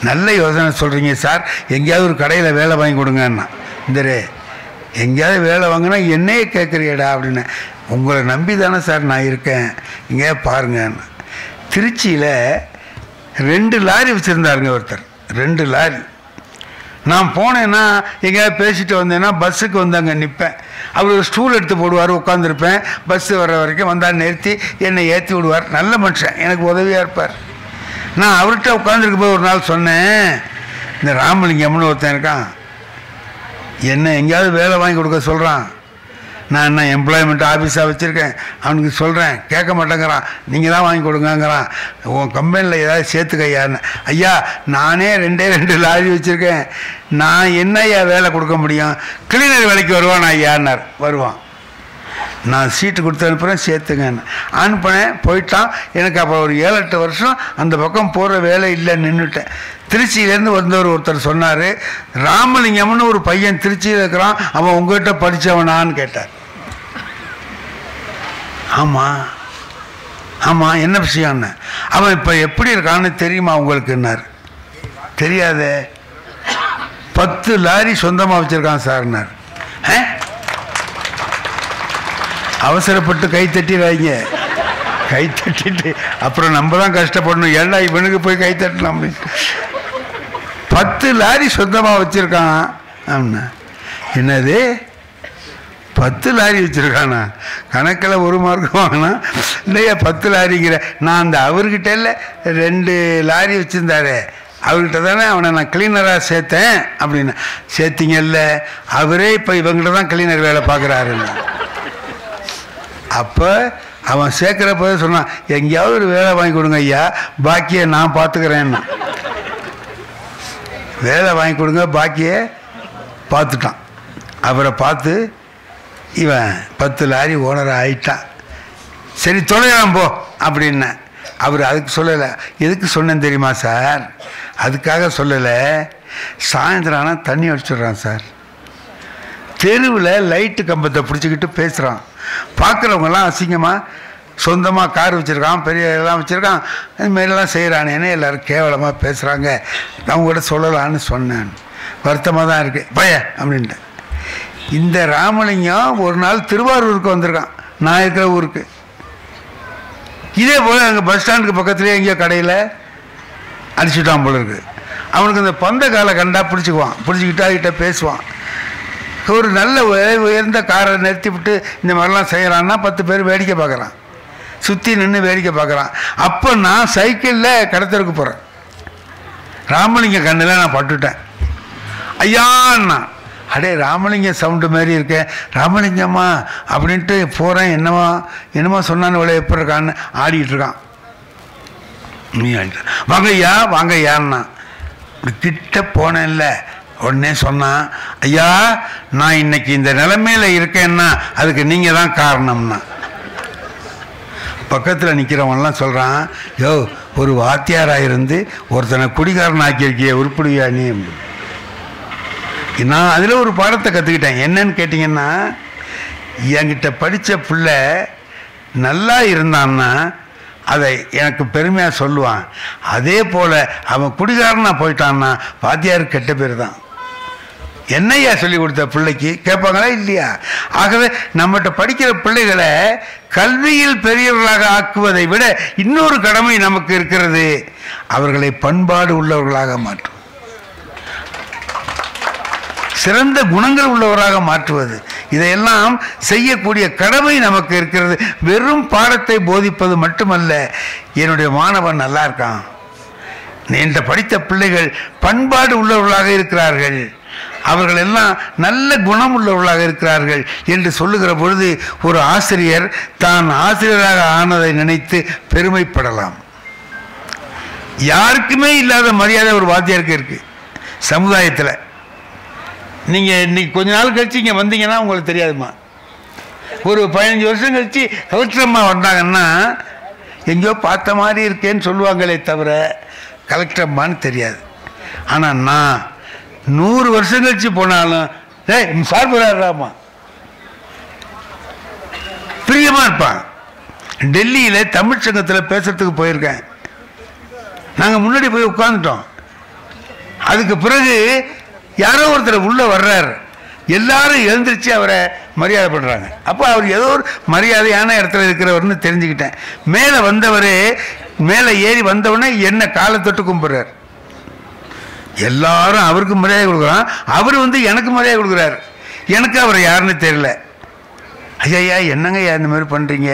நல்ல யோசனை சொல்கிறீங்க சார், எங்கேயாவது ஒரு கடையில் வேலை வாங்கி கொடுங்கண்ணா. இந்தரே எங்கேயாவது வேலை வாங்கினா என்னையே கேட்குறியடா அப்படின்னு. உங்களை நம்பி தானே சார் நான் இருக்கேன், இங்கே பாருங்கண்ணா. திருச்சியில் 2 லாரி வச்சுருந்தாருங்க ஒருத்தர், 2 லாரி. நான் போனேன்னா எங்கேயாவது பேசிட்டு வந்தேன்னா பஸ்ஸுக்கு வந்து அங்கே நிற்பேன், அவர் ஒரு ஸ்டூல் எடுத்து போடுவார், உட்காந்துருப்பேன், பஸ்ஸு வர்ற வரைக்கும் வந்தால் நிறுத்தி என்னை ஏற்றி விடுவார். நல்ல மனுஷன், எனக்கு உதவியாக இருப்பார். நான் அவர்கிட்ட உட்காந்துருக்க போய் ஒரு நாள் சொன்னேன், இந்த ராமலிங்கம்னு ஒருத்தன் இருக்கான், என்ன எங்கேயாவது வேலை வாங்கி கொடுக்க சொல்கிறான், நான் என்ன எம்ப்ளாய்மெண்ட் ஆஃபீஸாக வச்சுருக்கேன், அவனுக்கு சொல்கிறேன், கேட்க மாட்டேங்கிறான், நீங்கள் தான் வாங்கி கொடுங்கங்கிறான், உன் கம்பெனியில் ஏதாவது சேர்த்துக்கையான்னு. ஐயா நானே 2 லாரி வச்சுருக்கேன், நான் என்ன ஐயா வேலை கொடுக்க முடியும், கிளீனர் வேலைக்கு வருவான் ஐயான்னார். வருவான், நான் சீட்டு கொடுத்து அனுப்புகிறேன், சேர்த்துங்கன்னு அனுப்பினேன். போயிட்டான். எனக்கு அப்போ ஒரு 7-8 வருஷம் அந்த பக்கம் போகிற வேலை இல்லை, நின்றுட்டேன். திருச்சியிலேருந்து வந்தவர் ஒருத்தர் சொன்னார், ராமலிங்கம்னு ஒரு பையன் திருச்சியில் இருக்கிறான், அவன் உங்கள்கிட்ட படித்தவனான்னு கேட்டார். ஆமாம், ஆமாம், என்ன விஷயம்னு. அவன் இப்போ எப்படி இருக்கான்னு தெரியுமா உங்களுக்குன்னார். தெரியாதே. 10 லாரி சொந்தமாக வச்சுருக்கான் சார்னார். அவசரப்பட்டு கை தட்டிடுறாங்க. கை தட்டிட்டு அப்புறம் நம்ம தான் கஷ்டப்படணும். ஏன்னா இவனுக்கு போய் கை தட்டணும் அப்படின்னு. 10 லாரி சொந்தமாக வச்சுருக்கான் அப்படின்னா. என்னது 10 லாரி வச்சுருக்கானா? கணக்கில் 1 மார்க் வாங்கினா இல்லையா 10 லாரிங்கிற. நான் அந்த அவர்கிட்ட இல்லை 2 லாரி வச்சுருந்தாரு, அவர்கிட்ட தானே அவனை நான் கிளீனராக சேர்த்தேன் அப்படின்னு. சேர்த்திங்கல்ல, அவரே இப்போ இவங்ககிட்ட தான் கிளீனர் வேலை பார்க்குறாருன்னு. அப்போ அவன் சேர்க்குறப்ப சொன்னான், எங்கேயாவது ஒரு வேலை வாங்கி கொடுங்க ஐயா, பாக்கியை நான் பார்த்துக்கிறேன்னு. வேலை வாங்கி கொடுங்க, பாக்கியை பார்த்துட்டான். அவரை பார்த்து இவன் 10 லாரி ஓனராக ஆயிட்டான். சரி தொலைலாம் போ அப்படின்ன. அவர் அதுக்கு சொல்லலை. எதுக்கு சொன்னேன்னு தெரியுமா சார்? அதுக்காக சொல்லலை. சாயந்தரம் ஆனால் தண்ணி அடிச்சிடுறான் சார். தெருவில் லைட்டு கம்பத்தை பிடிச்சிக்கிட்டு பேசுகிறான். பார்க்குறவங்கெல்லாம் அசிங்கமாக சொந்தமாக கார் வச்சுருக்கான், பெரிய எல்லாம் வச்சுருக்கான், இதுமாரிலாம் செய்கிறானேன்னு எல்லோரும் கேவலமாக பேசுகிறாங்க. அவங்க கூட சொல்லலான்னு சொன்னேன். வருத்தமாக தான் இருக்குது பய அப்படின்ட்டு. இந்த ராமலிங்கம் ஒரு நாள் திருவாரூருக்கு வந்திருக்கான், நான் இருக்கிற ஊருக்கு. இதே போல் அங்கே பஸ் ஸ்டாண்டுக்கு பக்கத்துலேயே எங்கேயோ கடையில் அடிச்சுட்டான் போல இருக்கு. அவனுக்கு இந்த பந்த காலை கண்டா பிடிச்சிக்குவான், பிடிச்சிக்கிட்டு அவகிட்ட பேசுவான். ஒரு நல்ல உயர்ந்த காரை நிறுத்தி விட்டு இந்த மாதிரிலாம் செய்கிறான்னா 10 பேர் வேடிக்கை பார்க்குறான், சுற்றி நின்று வேடிக்கை பார்க்குறான். அப்போ நான் சைக்கிளில் கடத்தருக்கு போகிறேன். ராமலிங்க கண்ணில் நான் பட்டுட்டேன். ஐயான்னா, அடே ராமலிங்க சவுண்டு மாதிரி இருக்கேன், ராமலிங்கம்மா அப்படின்ட்டு போகிறேன். என்னமா சொன்னான்னு இவ்வளோ எப்படி இருக்கான்னு ஆடிக்கிட்டு இருக்கான். நீ வாங்கய்யா வாங்கய்யான்னா. கிட்ட போனேன்ல, உடனே சொன்னான், ஐயா நான் இன்னைக்கு இந்த நிலைமையில் இருக்கேன்னா அதுக்கு நீங்கள் தான் காரணம்னா. பக்கத்தில் நிற்கிறவன்லாம் சொல்கிறான், யோ ஒரு வாத்தியாராக இருந்து ஒருத்தனை குடிகாரன் ஆக்கியிருக்கிய உருப்படியா நீ. நான் அதில் ஒரு பாடத்தை கற்றுக்கிட்டேன். என்னன்னு கேட்டிங்கன்னா, என்கிட்ட படித்த பிள்ளை நல்லா இருந்தான்னா அதை எனக்கு பெருமையாக சொல்லுவான். அதே போல் அவன் குடிகாரனாக போயிட்டான்னா வாத்தியாருக்கு கெட்ட பேர் தான். என்னையா சொல்லி கொடுத்த பிள்ளைக்கு கேட்பாங்களா இல்லையா? ஆகவே நம்மகிட்ட படிக்கிற பிள்ளைகளை கல்வியில் பெரியவர்களாக ஆக்குவதை விட இன்னொரு கடமை நமக்கு இருக்கிறது, அவர்களை பண்பாடு உள்ளவர்களாக மாற்றும், சிறந்த குணங்கள் உள்ளவராக மாற்றுவது. இதையெல்லாம் செய்யக்கூடிய கடமை நமக்கு இருக்கிறது. வெறும் பாடத்தை போதிப்பது மட்டுமல்ல, என்னுடைய மாணவன் நல்லா இருக்கான், என்ற படித்த பிள்ளைகள் பண்பாடு உள்ளவர்களாக இருக்கிறார்கள், அவர்கள் எல்லாம் நல்ல குணம் உள்ளவர்களாக இருக்கிறார்கள் என்று சொல்லுகிற பொழுது ஒரு ஆசிரியர் தான் ஆசிரியராக ஆனதை நினைத்து பெருமைப்படலாம். யாருக்குமே இல்லாத மரியாதை ஒரு வாத்தியாருக்கு இருக்கு சமுதாயத்தில். நீங்கள் இன்னைக்கு கொஞ்ச நாள் கழிச்சு இங்கே வந்தீங்கன்னா உங்களுக்கு தெரியாதுமா. ஒரு 15 வருஷம் கழிச்சு கலெக்டரம்மா வந்தாங்கன்னா எங்கேயோ பார்த்த மாதிரி இருக்கேன்னு சொல்லுவாங்களே தவிர கலெக்டரம்மான்னு தெரியாது. ஆனால் நான் 100 வருஷம் கழிச்சு போனாலும் சார் போறாருமா பிரியமாக இருப்பான். டெல்லியில் தமிழ் சங்கத்தில் பேசுறதுக்கு போயிருக்கேன். நாங்கள் முன்னாடி போய் உட்காந்துட்டோம். அதுக்கு பிறகு யாரோ ஒருத்தர் உள்ளே வர்றார், எல்லாரும் எழுந்திரிச்சு அவரை மரியாதை பண்ணுறாங்க. அப்போ அவர் ஏதோ ஒரு மரியாதையான இடத்துல இருக்கிறவர்னு தெரிஞ்சுக்கிட்டேன். மேலே வந்தவர் மேலே ஏறி வந்தவொடனே என்ன காலை தொட்டு கும்பிட்றார். எல்லாரும் அவருக்கு மரியாதை கொடுக்குறான், அவர் எனக்கு மரியாதை கொடுக்குறாரு. எனக்கு அவர் யாருன்னு தெரியல. ஐயா என்னங்க ஐயா இந்த மாதிரி பண்ணுறீங்க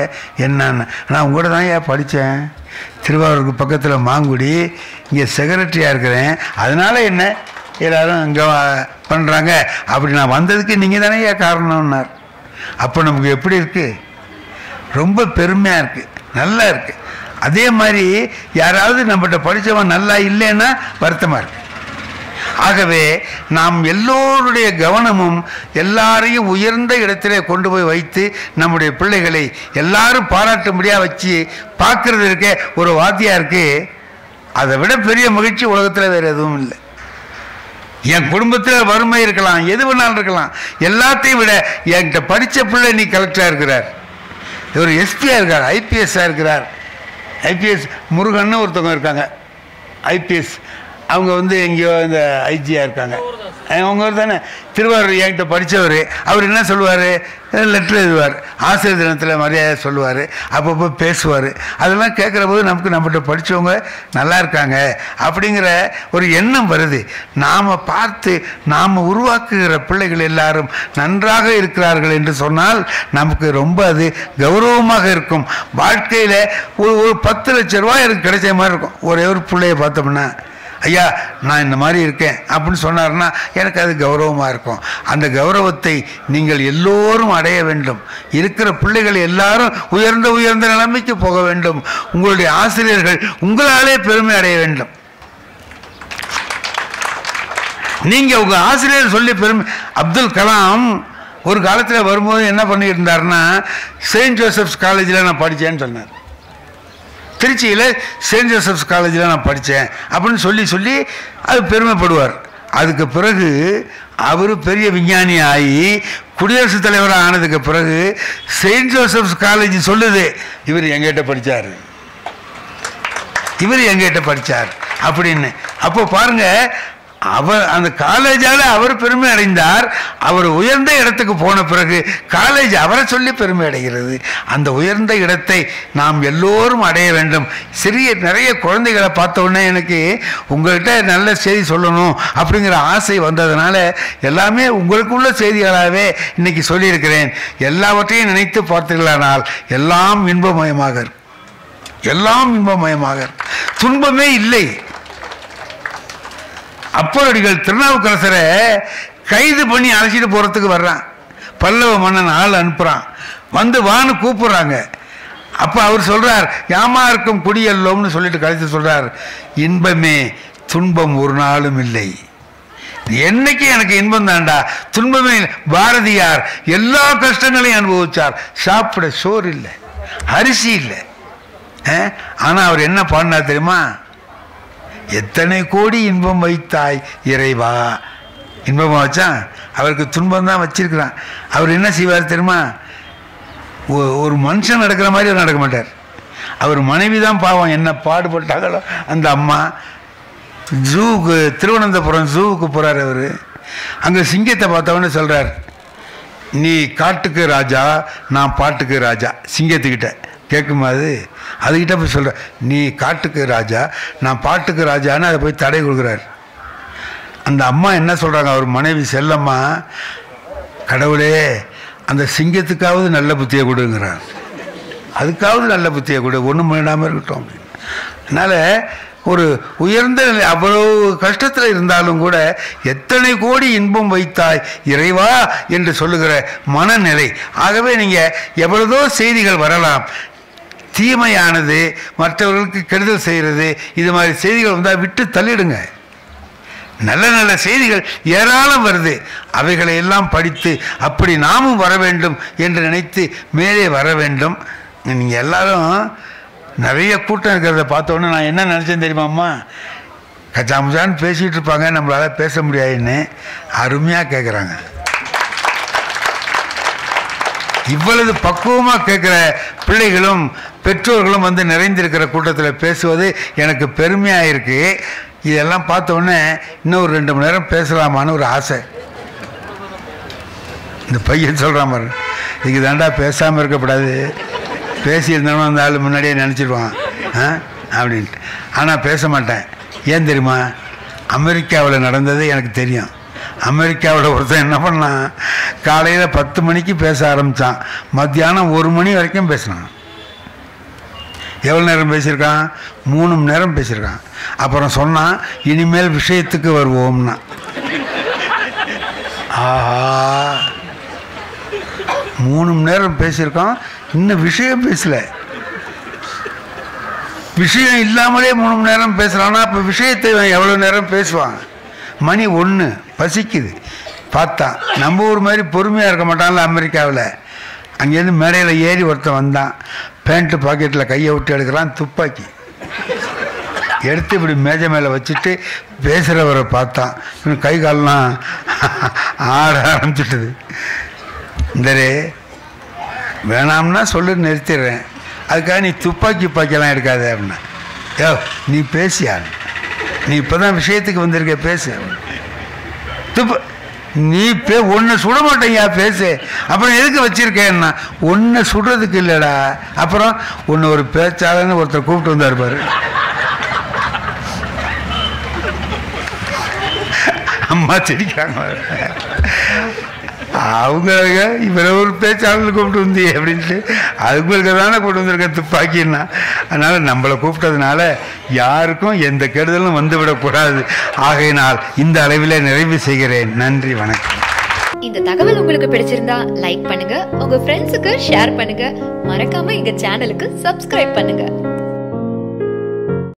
என்னன்னு. நான் உங்களோட தான் ஐயா படித்தேன், திருவாரூருக்கு பக்கத்தில் மாங்குடி, இங்கே செக்ரட்டரியாக இருக்கிறேன், அதனால் என்ன எல்லாரும் இங்கே பண்ணுறாங்க, அப்படி நான் வந்ததுக்கு நீங்கள் தானே ஐயா காரணம்னார். அப்போ நமக்கு எப்படி இருக்குது? ரொம்ப பெருமையாக இருக்குது, நல்லா இருக்குது. அதே மாதிரி யாராவது நம்மகிட்ட படித்தவன் நல்லா இல்லைன்னா வருத்தமாக இருக்குது. ஆகவே நாம் எல்லோருடைய கவனமும் எல்லாரையும் உயர்ந்த இடத்திலே கொண்டு போய் வைத்து நம்முடைய பிள்ளைகளை எல்லாரும் பாராட்டும்படியாக வச்சு பார்க்கறது இருக்க ஒரு வாத்தியாருக்கு அதை விட பெரிய மகிழ்ச்சி உலகத்தில் வேறு எதுவும் இல்லை. என் குடும்பத்தில் வறுமை இருக்கலாம், எது வேணாலும் இருக்கலாம், எல்லாத்தையும் விட என்கிட்ட படித்த பிள்ளை நீ கலெக்டராக இருக்கிறார், இவர் எஸ்பியாக இருக்கார், ஐபிஎஸ்ஸாக இருக்கிறார் ஐபிஎஸ் முருகன்னு ஒருத்தவங்க இருக்காங்க, ஐபிஎஸ். அவங்க வந்து எங்கேயோ இந்த ஐஜியாக இருக்காங்க. அவங்க தானே திருவாரூர் என்கிட்ட படித்தவர். அவர் என்ன சொல்லுவார், லெட்டர் எழுதுவார், ஆசிரியர் தினத்தில் மரியாதை சொல்லுவார், அப்பப்போ பேசுவார். அதெல்லாம் கேட்குற போது நமக்கு நம்மகிட்ட படித்தவங்க நல்லா இருக்காங்க அப்படிங்கிற ஒரு எண்ணம் வருது. நாம் பார்த்து நாம் உருவாக்குகிற பிள்ளைகள் எல்லாரும் நன்றாக இருக்கிறார்கள் என்று சொன்னால் நமக்கு ரொம்ப அது கௌரவமாக இருக்கும். வாழ்க்கையில் ஒரு 10 லட்ச ரூபாய் எனக்கு கிடைச்ச மாதிரி இருக்கும். ஒரே ஒரு பிள்ளையை பார்த்தோம்னா, ஐயா நான் இந்த மாதிரி இருக்கேன் அப்படின்னு சொன்னார்னா எனக்கு அது கௌரவமாக இருக்கும். அந்த கௌரவத்தை நீங்கள் எல்லோரும் அடைய வேண்டும். இருக்கிற பிள்ளைகள் எல்லாரும் உயர்ந்த உயர்ந்த நிலைமைக்கு போக வேண்டும். உங்களுடைய ஆசிரியர்கள் உங்களாலே பெருமை அடைய வேண்டும். நீங்கள் உங்கள் ஆசிரியர் சொல்லி பெருமை. அப்துல் கலாம் ஒரு காலத்தில் வரும்போது என்ன பண்ணியிருந்தாருன்னா, செயின்ட் ஜோசப்ஸ் காலேஜில் நான் படித்தேன்னு சொன்னார். திருச்சியில் செயின்ட் ஜோசப்ஸ் காலேஜில் நான் படித்தேன் அப்படின்னு சொல்லி அது பெருமைப்படுவார். அதுக்கு பிறகு அவர் பெரிய விஞ்ஞானி ஆகி குடியரசுத் தலைவராக ஆனதுக்கு பிறகு செயின்ட் ஜோசப்ஸ் காலேஜ் சொல்லுது, இவர் எங்கிட்ட படித்தார் அப்படின்னு. அப்போ பாருங்க, அவர் அந்த காலேஜால் அவர் பெருமை அடைந்தார். அவர் உயர்ந்த இடத்துக்கு போன பிறகு காலேஜ் அவரை சொல்லி பெருமை அடைகிறது. அந்த உயர்ந்த இடத்தை நாம் எல்லோரும் அடைய வேண்டும். நிறைய குழந்தைகளை பார்த்த உடனே எனக்கு உங்கள்கிட்ட நல்ல செய்தி சொல்லணும் அப்படிங்கிற ஆசை வந்ததுனால எல்லாமே உங்களுக்குள்ள செய்திகளாகவே இன்னைக்கு சொல்லியிருக்கிறேன். எல்லாவற்றையும் நினைத்து பார்த்தீர்களானால் எல்லாம் இன்பமயமாக இருக்கும். துன்பமே இல்லை. அப்பரடிகள் திருநாவுக்கரசரை கைது பண்ணி அழைச்சிட்டு போகிறதுக்கு வர்றான். பல்லவ மன்னன் ஆள் அனுப்புகிறான். வந்து வான்னு கூப்பிட்றாங்க. அப்போ அவர் சொல்கிறார், யாமாருக்கும் குடியல்லோம்னு சொல்லிட்டு கழித்து சொல்கிறார், இன்பமே துன்பம் ஒரு நாளும் இல்லை. என்னைக்கு எனக்கு இன்பம் தாண்டா, துன்பமே. பாரதியார் எல்லா கஷ்டங்களையும் அனுபவிச்சார். சாப்பிட சோறு இல்லை, அரிசி இல்லை. ஆனால் அவர் என்ன பாடினார் தெரியுமா? எத்தனை கோடி இன்பம் வைத்தாய் இறைவா. இன்பமாக வச்சான், அவருக்கு துன்பம் தான் வச்சிருக்கிறான். அவர் என்ன செய்வார் தெரியுமா? ஒரு மனுஷன் நடக்கிற மாதிரி அவர் நடக்க மாட்டார். அவர் மனைவி தான் பாவம், என்ன பாடுபட்டாங்களோ அந்த அம்மா. ஜூவுக்கு, திருவனந்தபுரம் ஜூவுக்கு போகிறார் அவர். அங்கே சிங்கத்தை பார்த்தவொடனே சொல்கிறார், நீ காட்டுக்கு ராஜா, நான் பாட்டுக்கு ராஜா. சிங்கத்துக்கிட்ட கேட்குமா? அதுக்கிட்ட போய் சொல்கிற, நீ காட்டுக்கு ராஜா, நான் பாட்டுக்கு ராஜான்னு அதை போய் தடை கொடுக்குறார். அந்த அம்மா என்ன சொல்கிறாங்க, அவர் மனைவி செல்லம்மா, கடவுளே அந்த சிங்கத்துக்காவது நல்ல புத்தியை கொடுங்கிறார். அதுக்காவது நல்ல புத்தியை கொடு, ஒன்றும் பண்ணாமல் இருக்கட்டும் அப்படின்னு. அதனால் ஒரு உயர்ந்த நிலை, அவ்வளவு கஷ்டத்தில் இருந்தாலும் கூட எத்தனை கோடி இன்பம் வைத்தாய் இறைவா என்று சொல்லுகிற மனநிலை. ஆகவே நீங்கள் எவ்வளதோ செய்திகள் வரலாம், தீமையானது மற்றவர்களுக்கு கெடுதல் செய்கிறது, இது மாதிரி செய்திகள் வந்தால் விட்டு தள்ளிடுங்க. நல்ல நல்ல செய்திகள் ஏராளம் வருது, அவைகளை எல்லாம் படித்து அப்படி நாமும் வர வேண்டும் என்று நினைத்து மேலே வர வேண்டும். நீங்கள் எல்லாரும் நிறைய கூட்டம் இருக்கிறத பார்த்தோன்னே நான் என்ன நினச்சேன் தெரியுமாம்மா? கச்சாமுச்சான்னு பேசிகிட்டு இருப்பாங்க, நம்மளால் பேச முடியாதுன்னு அருமையாக கேட்குறாங்க. இவ்வளவு பக்குவமாக கேட்குற பிள்ளைகளும் பெற்றோர்களும் வந்து நிறைந்திருக்கிற கூட்டத்தில் பேசுவது எனக்கு பெருமையாக இருக்குது. இதெல்லாம் பார்த்தோன்னே இன்னும் ஒரு 2 மணி நேரம் பேசலாமான்னு ஒரு ஆசை. இந்த பையன் சொல்கிற மாதிரி, இதுக்கு தாண்டா பேசாமல் இருக்கக்கூடாது, பேசியிருந்தாலும் அந்த ஆள் முன்னாடியே நினச்சிடுவான் அப்படின்ட்டு. ஆனால் பேச மாட்டேன். ஏன் தெரியுமா? அமெரிக்காவில் நடந்தது எனக்கு தெரியும். அமெரிக்காவில் ஒருத்தன் என்ன பண்ணான், காலையில் 10 மணிக்கு பேச ஆரம்பித்தான், மத்தியானம் 1 மணி வரைக்கும் பேசினான். எவ்வளோ நேரம் பேசியிருக்கான்? 3 மணி நேரம் பேசியிருக்கான். அப்புறம் சொன்னான், இனிமேல் விஷயத்துக்கு வருவோம்னா. ஆஹா, 3 மணி நேரம் பேசியிருக்கான், இன்னும் விஷயம் பேசல. விஷயம் இல்லாமலே 3 மணி நேரம் பேசுகிறான்னா அப்போ விஷயத்தை எவ்வளோ நேரம் பேசுவான்? மணி 1, பசிக்குது. பார்த்தான், நம்ம ஊர் மாதிரி பொறுமையாக இருக்க மாட்டான்ல அமெரிக்காவில். அங்கேருந்து மேடையில் ஏறி ஒருத்தன் வந்தான், பேண்ட்டு பாக்கெட்டில் கையை விட்டு எடுக்கிறான், துப்பாக்கி எடுத்து இப்படி மேஜை மேலே வச்சுட்டு பேசுகிறவரை பார்த்தான். கை காலெலாம் ஆட ஆரம்பிச்சிட்டுது. இந்தரே வேணாம்னா சொல்லி நிறுத்திடுறேன், அதுக்காக நீ துப்பாக்கியெல்லாம் எடுக்காத அப்படின்னா, யோ நீ பேசியா, நீ இப்போ தான் விஷயத்துக்கு வந்திருக்க, பேசு. நீ ஒன்று சுட மாட்டேயா, பேசு. அப்புறம் எதுக்கு வச்சிருக்கேன்னா, ஒன்றை சுடுறதுக்கு இல்லைடா. அப்புறம் ஒன்று ஒரு பேச்சாளன்னு ஒருத்தர் கூப்பிட்டு வந்தார் பாரு, அம்மா சிரிக்காங்க. அவங்களுக்கு இவரை ஒரு பேச்சாளர் கூப்பிட்டு வந்தி அப்படின்ட்டு அவங்களுக்கு தானே கொண்டு வந்திருக்கேன் துப்பாக்கின்னா. அதனால் நம்மளை கூப்பிட்டதுனால யாருக்கும் எந்த கெடுதலும் வந்துவிடக்கூடாது. ஆகையினால் இந்த அளவில் நிறைவு செய்கிறேன். நன்றி, வணக்கம். இந்த தகவல் உங்களுக்கு பிடிச்சிருந்தா லைக் பண்ணுங்க, உங்க ஃப்ரெண்ட்ஸுக்கு ஷேர் பண்ணுங்க, மறக்காம எங்க சேனலுக்கு சப்ஸ்கிரைப் பண்ணுங்க.